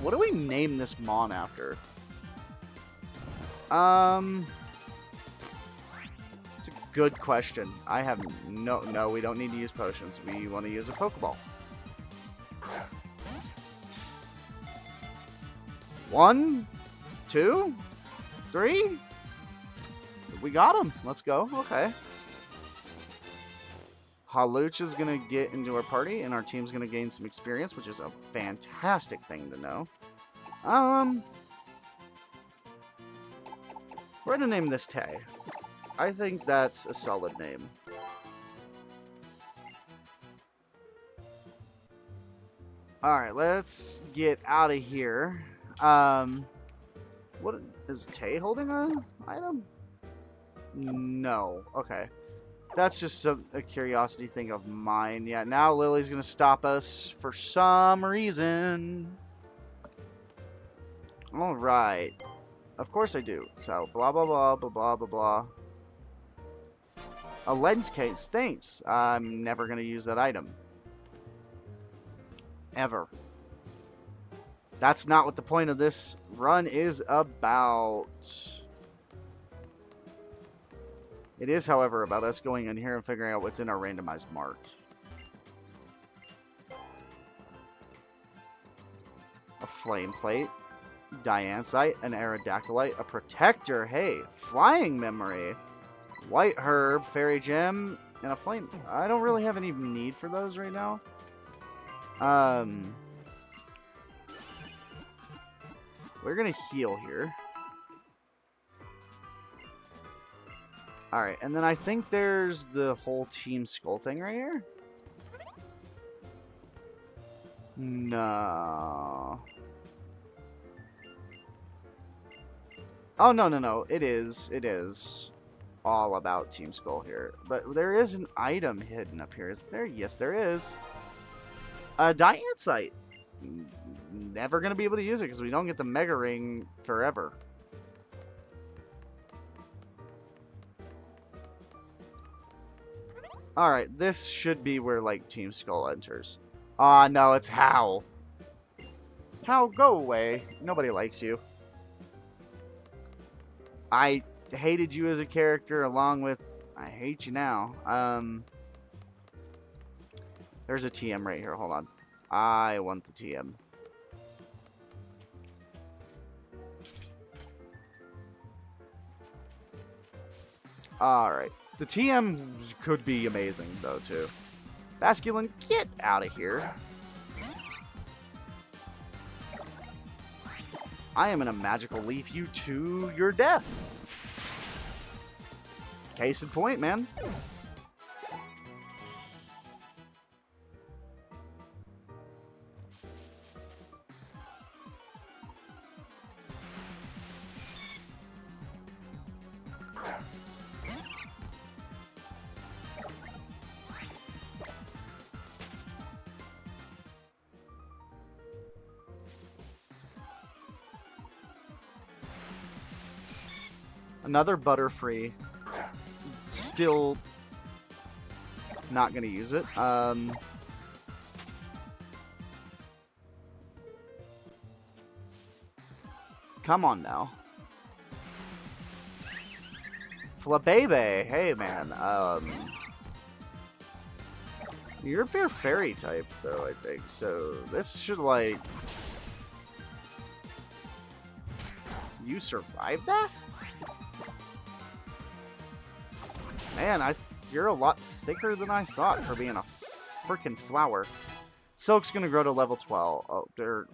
What do we name this Mon after? It's a good question. I have no, we don't need to use potions. We want to use a Pokeball. 1, 2, 3. We got him. Let's go. Okay. Haluch is going to get into our party, and our team's going to gain some experience, which is a fantastic thing to know. We're going to name this Tay. I think that's a solid name. Alright, let's get out of here. What is Tay holding an item? No. Okay. That's just a curiosity thing of mine. Yeah, now Lily's going to stop us for some reason. Alright. Of course I do. So, blah, blah, blah, blah, blah, blah, blah. A lens case. Thanks. I'm never going to use that item. Ever. That's not what the point of this run is about. It is, however, about us going in here and figuring out what's in our randomized mart. A flame plate, Diancite, an Aerodactylite, a protector, hey, flying memory, white herb, fairy gem, and a flame. I don't really have any need for those right now. We're gonna heal here. Alright, and then I think there's the whole Team Skull thing right here. No. Oh, no, no, no. It is. It is all about Team Skull here. But there is an item hidden up here, isn't there? Yes, there is. A Diancite. Never going to be able to use it because we don't get the Mega Ring forever. Alright, this should be where, like, Team Skull enters. Ah, no, it's Howl. Howl, go away. Nobody likes you. I hated you as a character along with... I hate you now. There's a TM right here. Hold on. I want the TM. Alright. The TM could be amazing, though, too. Basculin, get out of here. I am in a magical leaf you to your death. Case in point, man. Another Butterfree. Still not going to use it. Come on now. Flabebe. Hey, man. You're a pure fairy type, though, I think. So this should, like... You survived that? Man, I You're a lot thicker than I thought for being a freaking flower. Silk's gonna grow to level 12. Oh,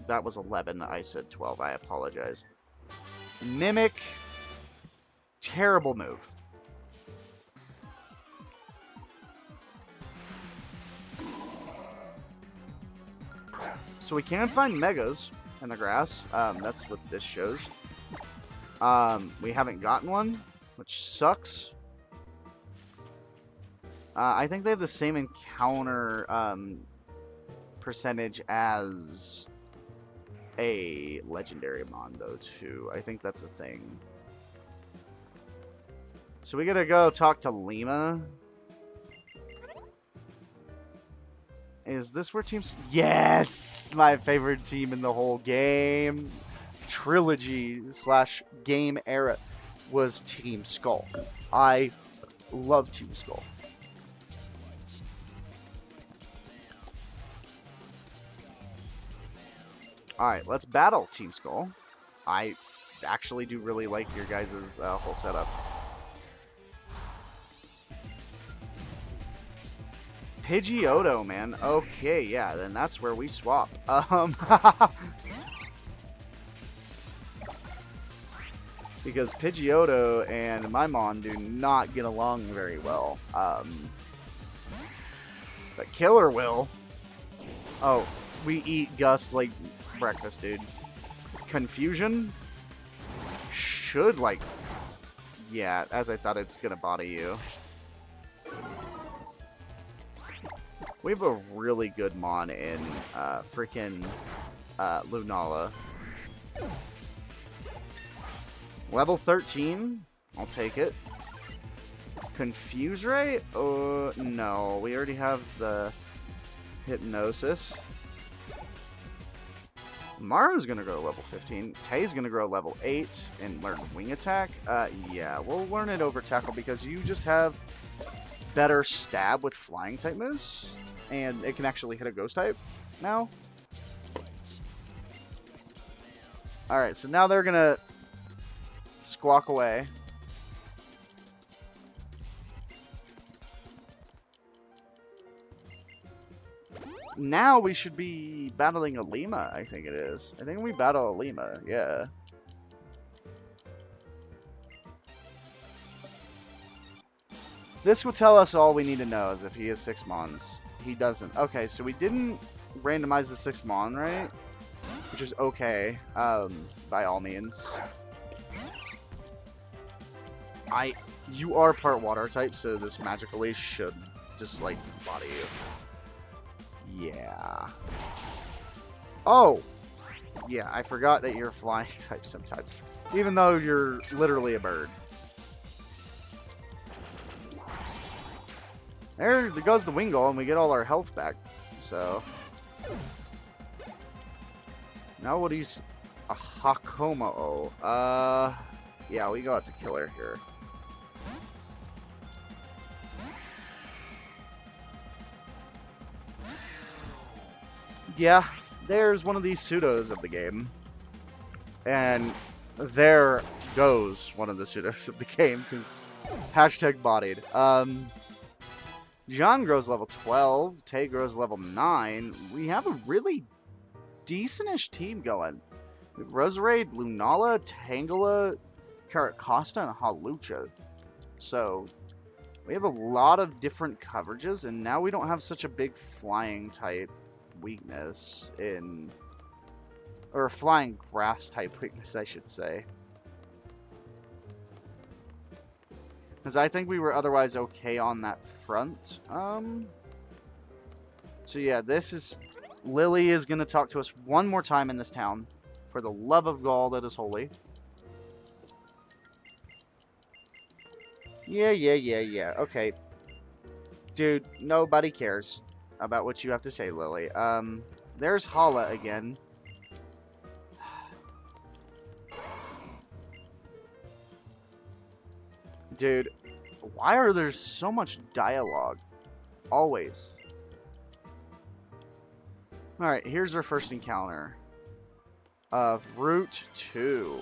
that was 11. I said 12. I apologize. Mimic. Terrible move. So we can find Megas in the grass. That's what this shows. We haven't gotten one, which sucks. I think they have the same encounter percentage as a legendary mon, though, too. I think that's a thing. So we gotta go talk to Lima. Is this where teams... Yes! My favorite team in the whole game. Trilogy / game era was Team Skull. I love Team Skull. Alright, let's battle Team Skull. I actually do really like your guys' whole setup. Pidgeotto, man. Okay, yeah, then that's where we swap. Because Pidgeotto and my Mon do not get along very well. But Killer will. Oh, we eat Gust like breakfast, dude. Confusion should, like... Yeah, as I thought, it's gonna body you. We have a really good Mon in freaking Lunala. Level 13? I'll take it. Confuse Ray? No. We already have the Hypnosis. Maru's gonna grow to level 15. Tay's gonna grow level 8 and learn Wing Attack. Yeah, we'll learn it over Tackle because you just have better stab with flying type moves. And it can actually hit a ghost type now. Alright, so now they're gonna squawk away. Now we should be battling a Lima, I think it is. I think we battle a Lima, yeah. This will tell us all we need to know is if he has 6 Mons. He doesn't. Okay, so we didn't randomize the 6 Mon, right? Which is okay, by all means. You are part water type, so this Magical Leash should just, like, body you. Yeah. Oh! Yeah, I forgot that you're flying type sometimes. Even though you're literally a bird. There goes the Wingull, and we get all our health back. So. Now what do you... A Hakomo-o. Yeah, we got to kill her here. Yeah, there's one of these pseudos of the game. And there goes one of the pseudos of the game, because hashtag bodied. John grows level 12, Tay grows level 9. We have a really decentish team going. We have Roserade, Lunala, Tangela, Caracosta, and Halucha. So, we have a lot of different coverages, and now we don't have such a big flying type weakness in... Or flying grass type weakness, I should say. Because I think we were otherwise okay on that front. So yeah, this is... Lily is going to talk to us one more time in this town. For the love of Gaul that is holy. Yeah. Okay. Dude, nobody cares about what you have to say, Lily. There's Hala again. Dude, why are there so much dialogue? Always. Alright, here's our first encounter. Of Route 2.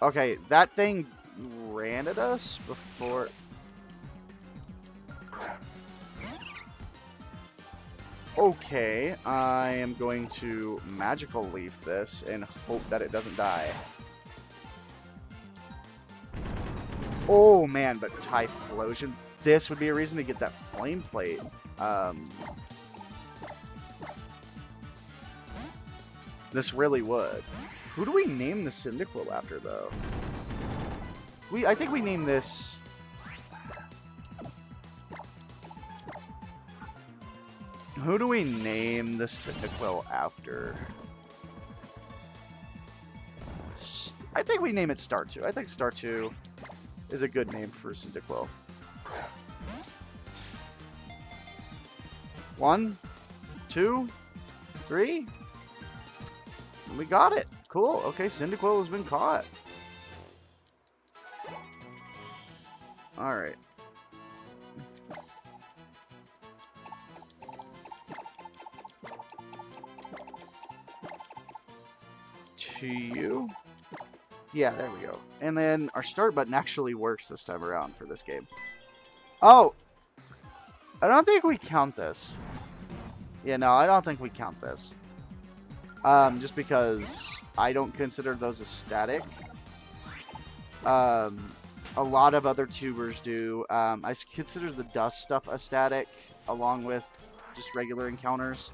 Okay, that thing ran at us before. Okay, I am going to magical leaf this and hope that it doesn't die. Oh man, but Typhlosion. This would be a reason to get that flame plate. This really would. Who do we name the Cyndaquil after, though? I think we name this... Who do we name the Cyndaquil after? I think we name it Startu. I think Startu is a good name for Cyndaquil. 1, 2, 3. We got it. Cool. Okay, Cyndaquil has been caught. Alright. To you. Yeah, there we go. And then our start button actually works this time around for this game. Oh! I don't think we count this. Yeah, no, I don't think we count this. Just because I don't consider those as static. A lot of other tubers do. I consider the dust stuff a static, along with just regular encounters.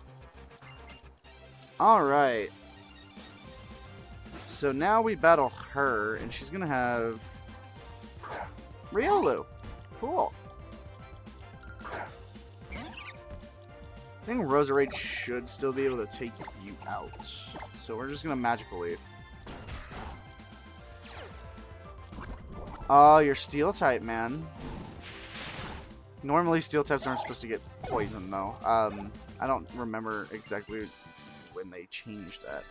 Alright. So now we battle her, and she's gonna have Riolu. Cool. I think Roserade should still be able to take you out. So we're just gonna Magical Leaf. Oh, you're Steel type, man. Normally Steel types aren't supposed to get poison, though. I don't remember exactly when they changed that.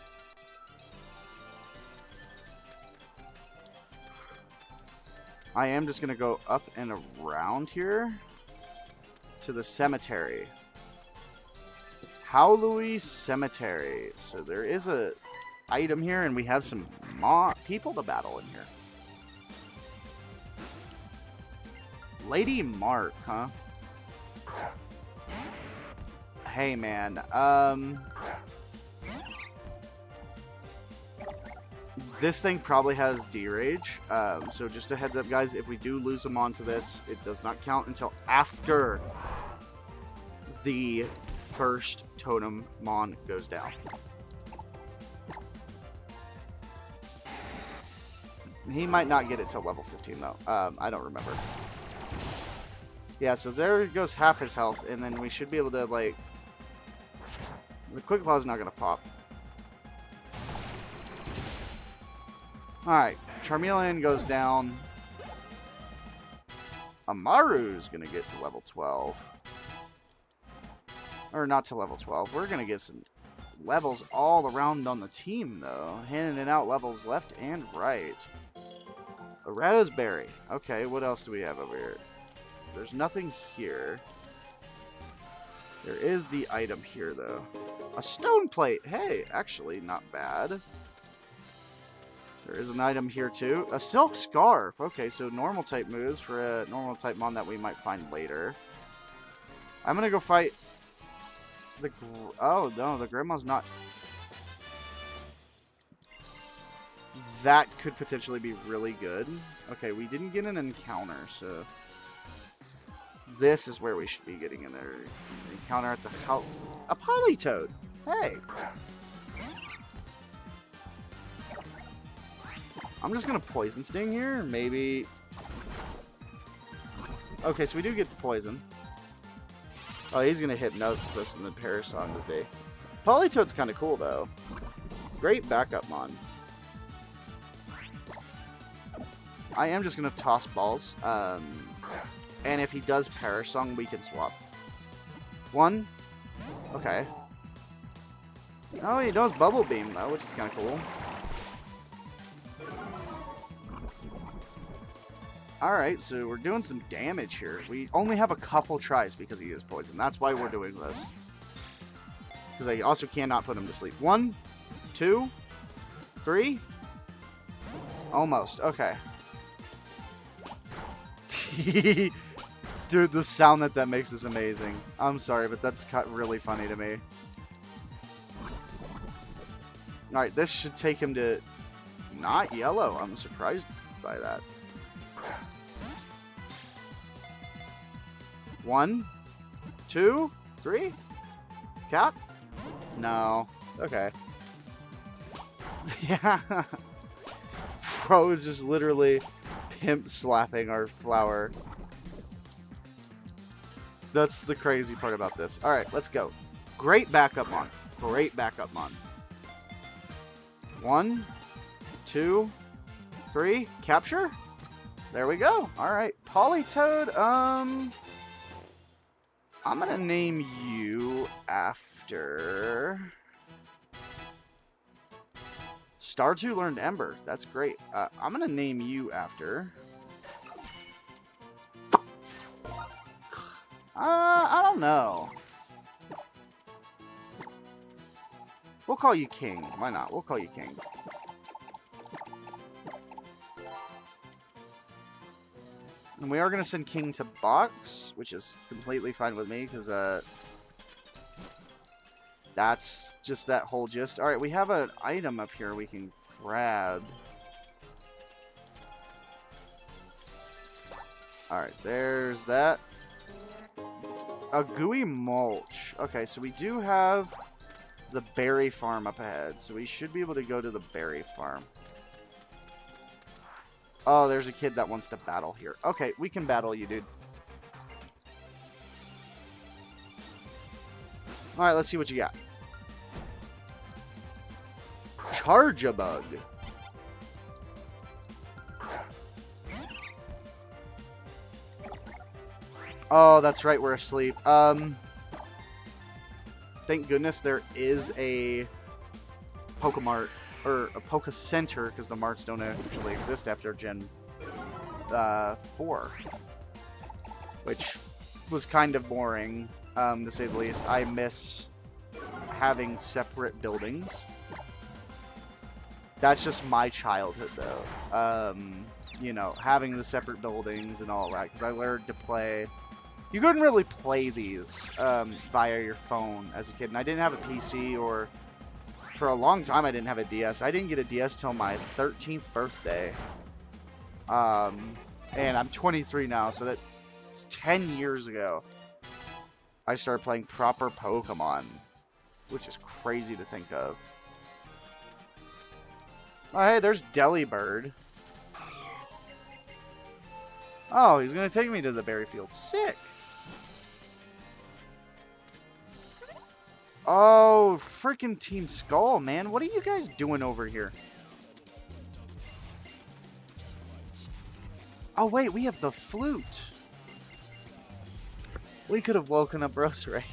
I am just gonna go up and around here to the cemetery. Howlui Cemetery. So there is a item here, and we have some people to battle in here. Lady Mark, huh? Hey, man. This thing probably has D-Rage. So just a heads up, guys. If we do lose them onto this, it does not count until after the first totem mon goes down. He might not get it till level 15 though. I don't remember. Yeah, so there goes half his health, and then we should be able to, like... The Quick Claw is not going to pop. Alright, Charmeleon goes down. Amaru's going to get to level 12. Or not to level 12. We're going to get some levels all around on the team, though. Handing out levels left and right. A Raspberry. Okay, what else do we have over here? There's nothing here. There is the item here, though. A stone plate. Hey, actually, not bad. There is an item here, too. A silk scarf. Okay, so normal type moves for a normal type mon that we might find later. I'm going to go fight the... Oh, no, the grandma's not... That could potentially be really good. Okay, we didn't get an encounter, so... This is where we should be getting in there. Encounter at the house. A Politoed! Hey! I'm just gonna Poison Sting here, maybe... Okay, so we do get the poison. Oh, he's gonna Hypnosis us and then Perish on this day. Politoad's kinda cool, though. Great backup mon. I am just gonna toss balls. And if he does Perish Song, we can swap. 1. Okay. Oh, he does Bubble Beam, though, which is kind of cool. Alright, so we're doing some damage here. We only have a couple tries because he is poison. That's why we're doing this. Because I also cannot put him to sleep. 1, 2, 3. Almost. Okay. Dude, the sound that makes is amazing. I'm sorry, but that's really funny to me. Alright, this should take him to not yellow. I'm surprised by that. 1, 2, 3? Cat? No. Okay. Yeah. Bro is just literally pimp slapping our flower. That's the crazy part about this. Alright, let's go. Great backup mon. Great backup mon. 1, 2, 3. Capture? There we go. Alright. Politoed, I'm gonna name you after... Star 2 learned Ember. That's great. I'm gonna name you after... I don't know. We'll call you King. Why not? We'll call you King. And we are going to send King to box, which is completely fine with me, because that's just that whole gist. Alright, we have an item up here we can grab. Alright, there's that. A gooey mulch. Okay, so we do have the berry farm up ahead, so we should be able to go to the berry farm. Oh, there's a kid that wants to battle here. Okay, we can battle you, dude. Alright, let's see what you got. Charge-a-bug. Oh, that's right, we're asleep. Thank goodness there is a Pokemart, or a Poke Center, because the Marts don't actually exist after Gen 4. Which was kind of boring, to say the least. I miss having separate buildings. That's just my childhood, though. You know, having the separate buildings and all that, because I learned to play... You couldn't really play these via your phone as a kid, and I didn't have a PC, or... For a long time, I didn't have a DS. I didn't get a DS till my 13th birthday. And I'm 23 now, so that's 10 years ago. I started playing proper Pokemon, which is crazy to think of. Oh, hey, there's Delibird. Oh, he's going to take me to the berry field. Sick. Oh, freaking Team Skull, man. What are you guys doing over here? Oh, wait, we have the flute. We could have woken up Roserade.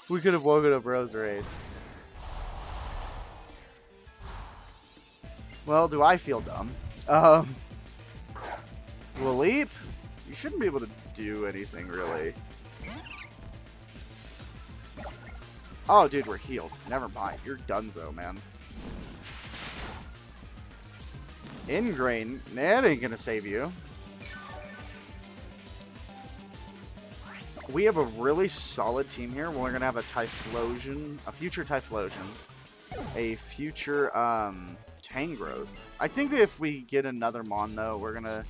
We could have woken up Roserade. Well, do I feel dumb? Leap? You shouldn't be able to do anything, really. Oh, dude, we're healed. Never mind. You're donezo, man. Ingrain? That ain't gonna save you. We have a really solid team here. We're gonna have a Typhlosion, a future Typhlosion, a future Tangrowth. I think if we get another Mon, though, we're gonna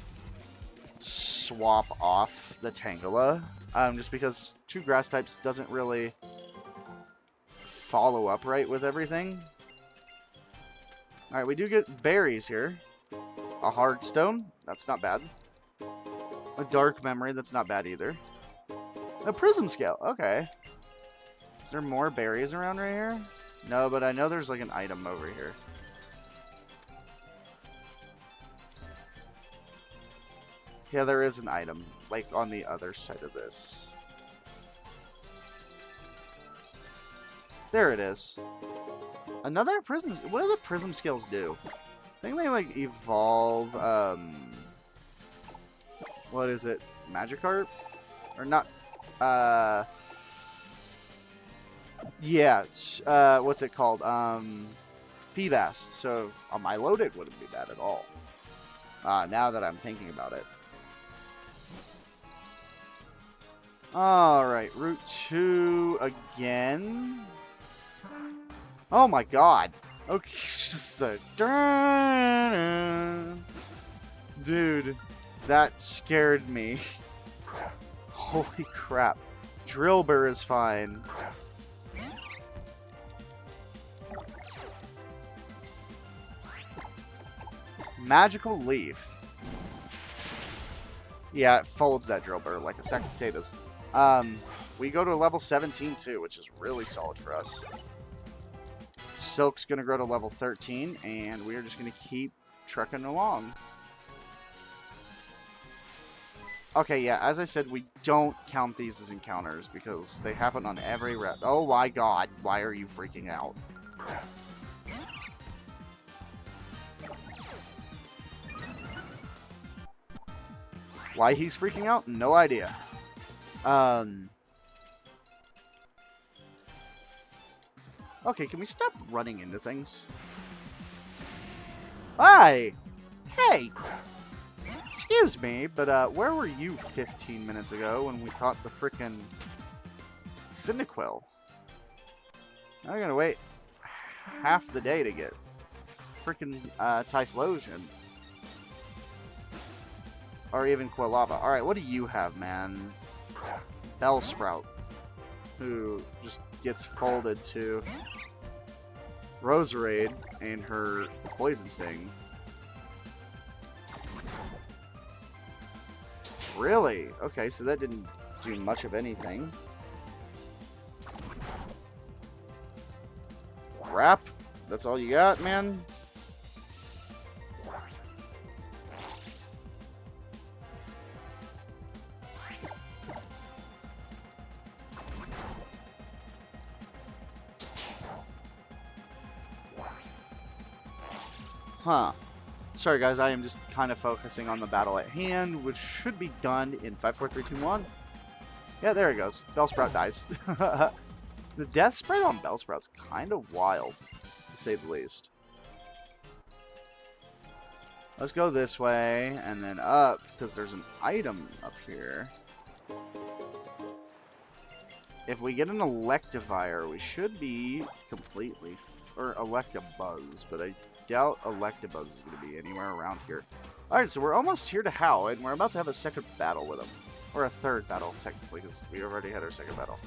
swap off the Tangela, just because two grass types doesn't really follow up right with everything. Alright, we do get berries here. A Hardstone, that's not bad. A Dark Memory, that's not bad either. A Prism Scale, okay. Is there more berries around right here? No, but I know there's like an item over here. Yeah, there is an item, like on the other side of this. There it is. Another prism. What do the prism scales do? I think they like evolve. What is it? Magikarp? Or not? Yeah. What's it called? Feebas. So a Milotic wouldn't be bad at all. Now that I'm thinking about it. Alright, Route 2 again. Oh my god. Okay, it's just a... Dude, that scared me. Holy crap. Drillbur is fine. Magical Leaf. Yeah, it folds that Drillbur like a sack of potatoes. We go to level 17 too, which is really solid for us. Silk's going to grow to level 13, and we're just going to keep trucking along. Okay, yeah, as I said, we don't count these as encounters because they happen on every route. Oh my god, why are you freaking out? Why he's freaking out? No idea. Okay, can we stop running into things? Hi! Hey! Excuse me, but where were you 15 minutes ago when we caught the frickin' Cyndaquil? I'm gonna wait half the day to get frickin' Typhlosion. Or even Quilava. Alright, what do you have, man? Bellsprout. Who just gets folded to Roserade and her Poison Sting. Really? Okay, so that didn't do much of anything. Crap? That's all you got, man? Huh. Sorry guys, I am just kind of focusing on the battle at hand, which should be done in 5, 4, 3, 2, 1. Yeah, there he goes. Bellsprout dies. The death spread on Bellsprout's kind of wild, to say the least. Let's go this way, and then up, because there's an item up here. If we get an Electivire, we should be completely... Or Electabuzz, but I doubt Electabuzz is going to be anywhere around here. Alright, so we're almost here to Howl, and we're about to have a second battle with him. Or a third battle, technically, because we already had our second battle.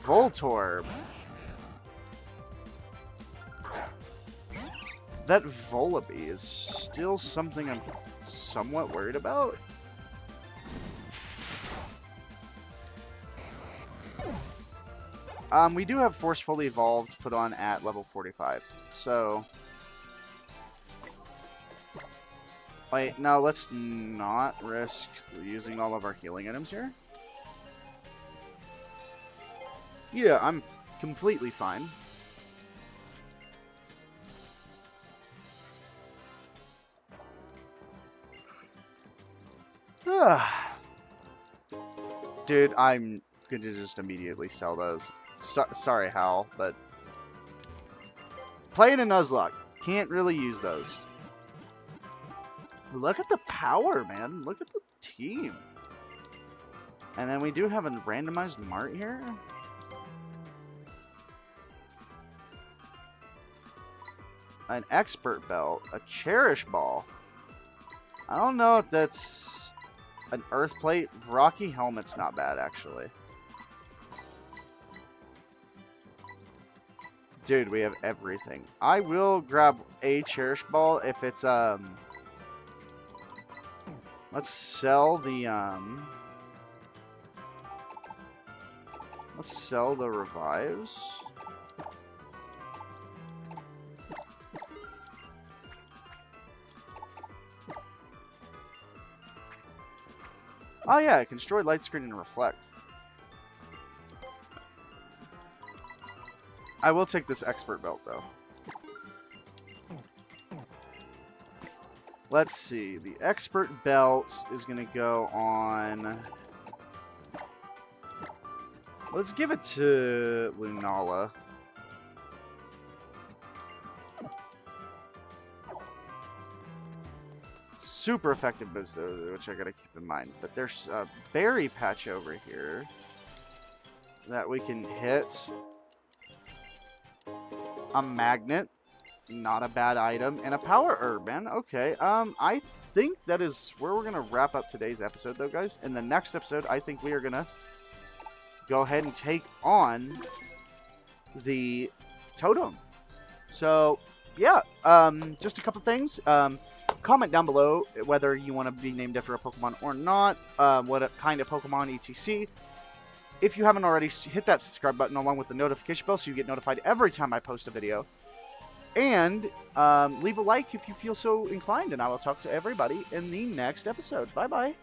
Voltorb. That Volibee is still something I'm somewhat worried about. We do have Forcefully Evolved put on at level 45, so... Wait, no, let's not risk using all of our healing items here. Yeah, I'm completely fine. Dude, I'm going to just immediately sell those. Sorry, Hal, but... Playing a Nuzlocke. Can't really use those. Look at the power, man. Look at the team. And then we do have a randomized Mart here. An Expert Belt. A Cherish Ball. I don't know if that's an Earth Plate. Rocky Helmet's not bad, actually. Dude, we have everything. I will grab a Cherish Ball if it's, let's sell the, let's sell the revives. Oh yeah, it can destroy light screen and reflect. I will take this Expert Belt, though. Let's see. The Expert Belt is going to go on... Let's give it to Lunala. super effective moves, though, which I gotta keep in mind. But there's a berry patch over here that we can hit. A magnet, not a bad item, and a power herb, man. Okay, I think that is where we're gonna wrap up today's episode, though, guys. In the next episode, I think we are gonna go ahead and take on the totem. So, yeah, just a couple things. Comment down below whether you want to be named after a Pokemon or not, what kind of Pokemon, etc. If you haven't already, hit that subscribe button along with the notification bell so you get notified every time I post a video. And leave a like if you feel so inclined, and I will talk to everybody in the next episode. Bye-bye.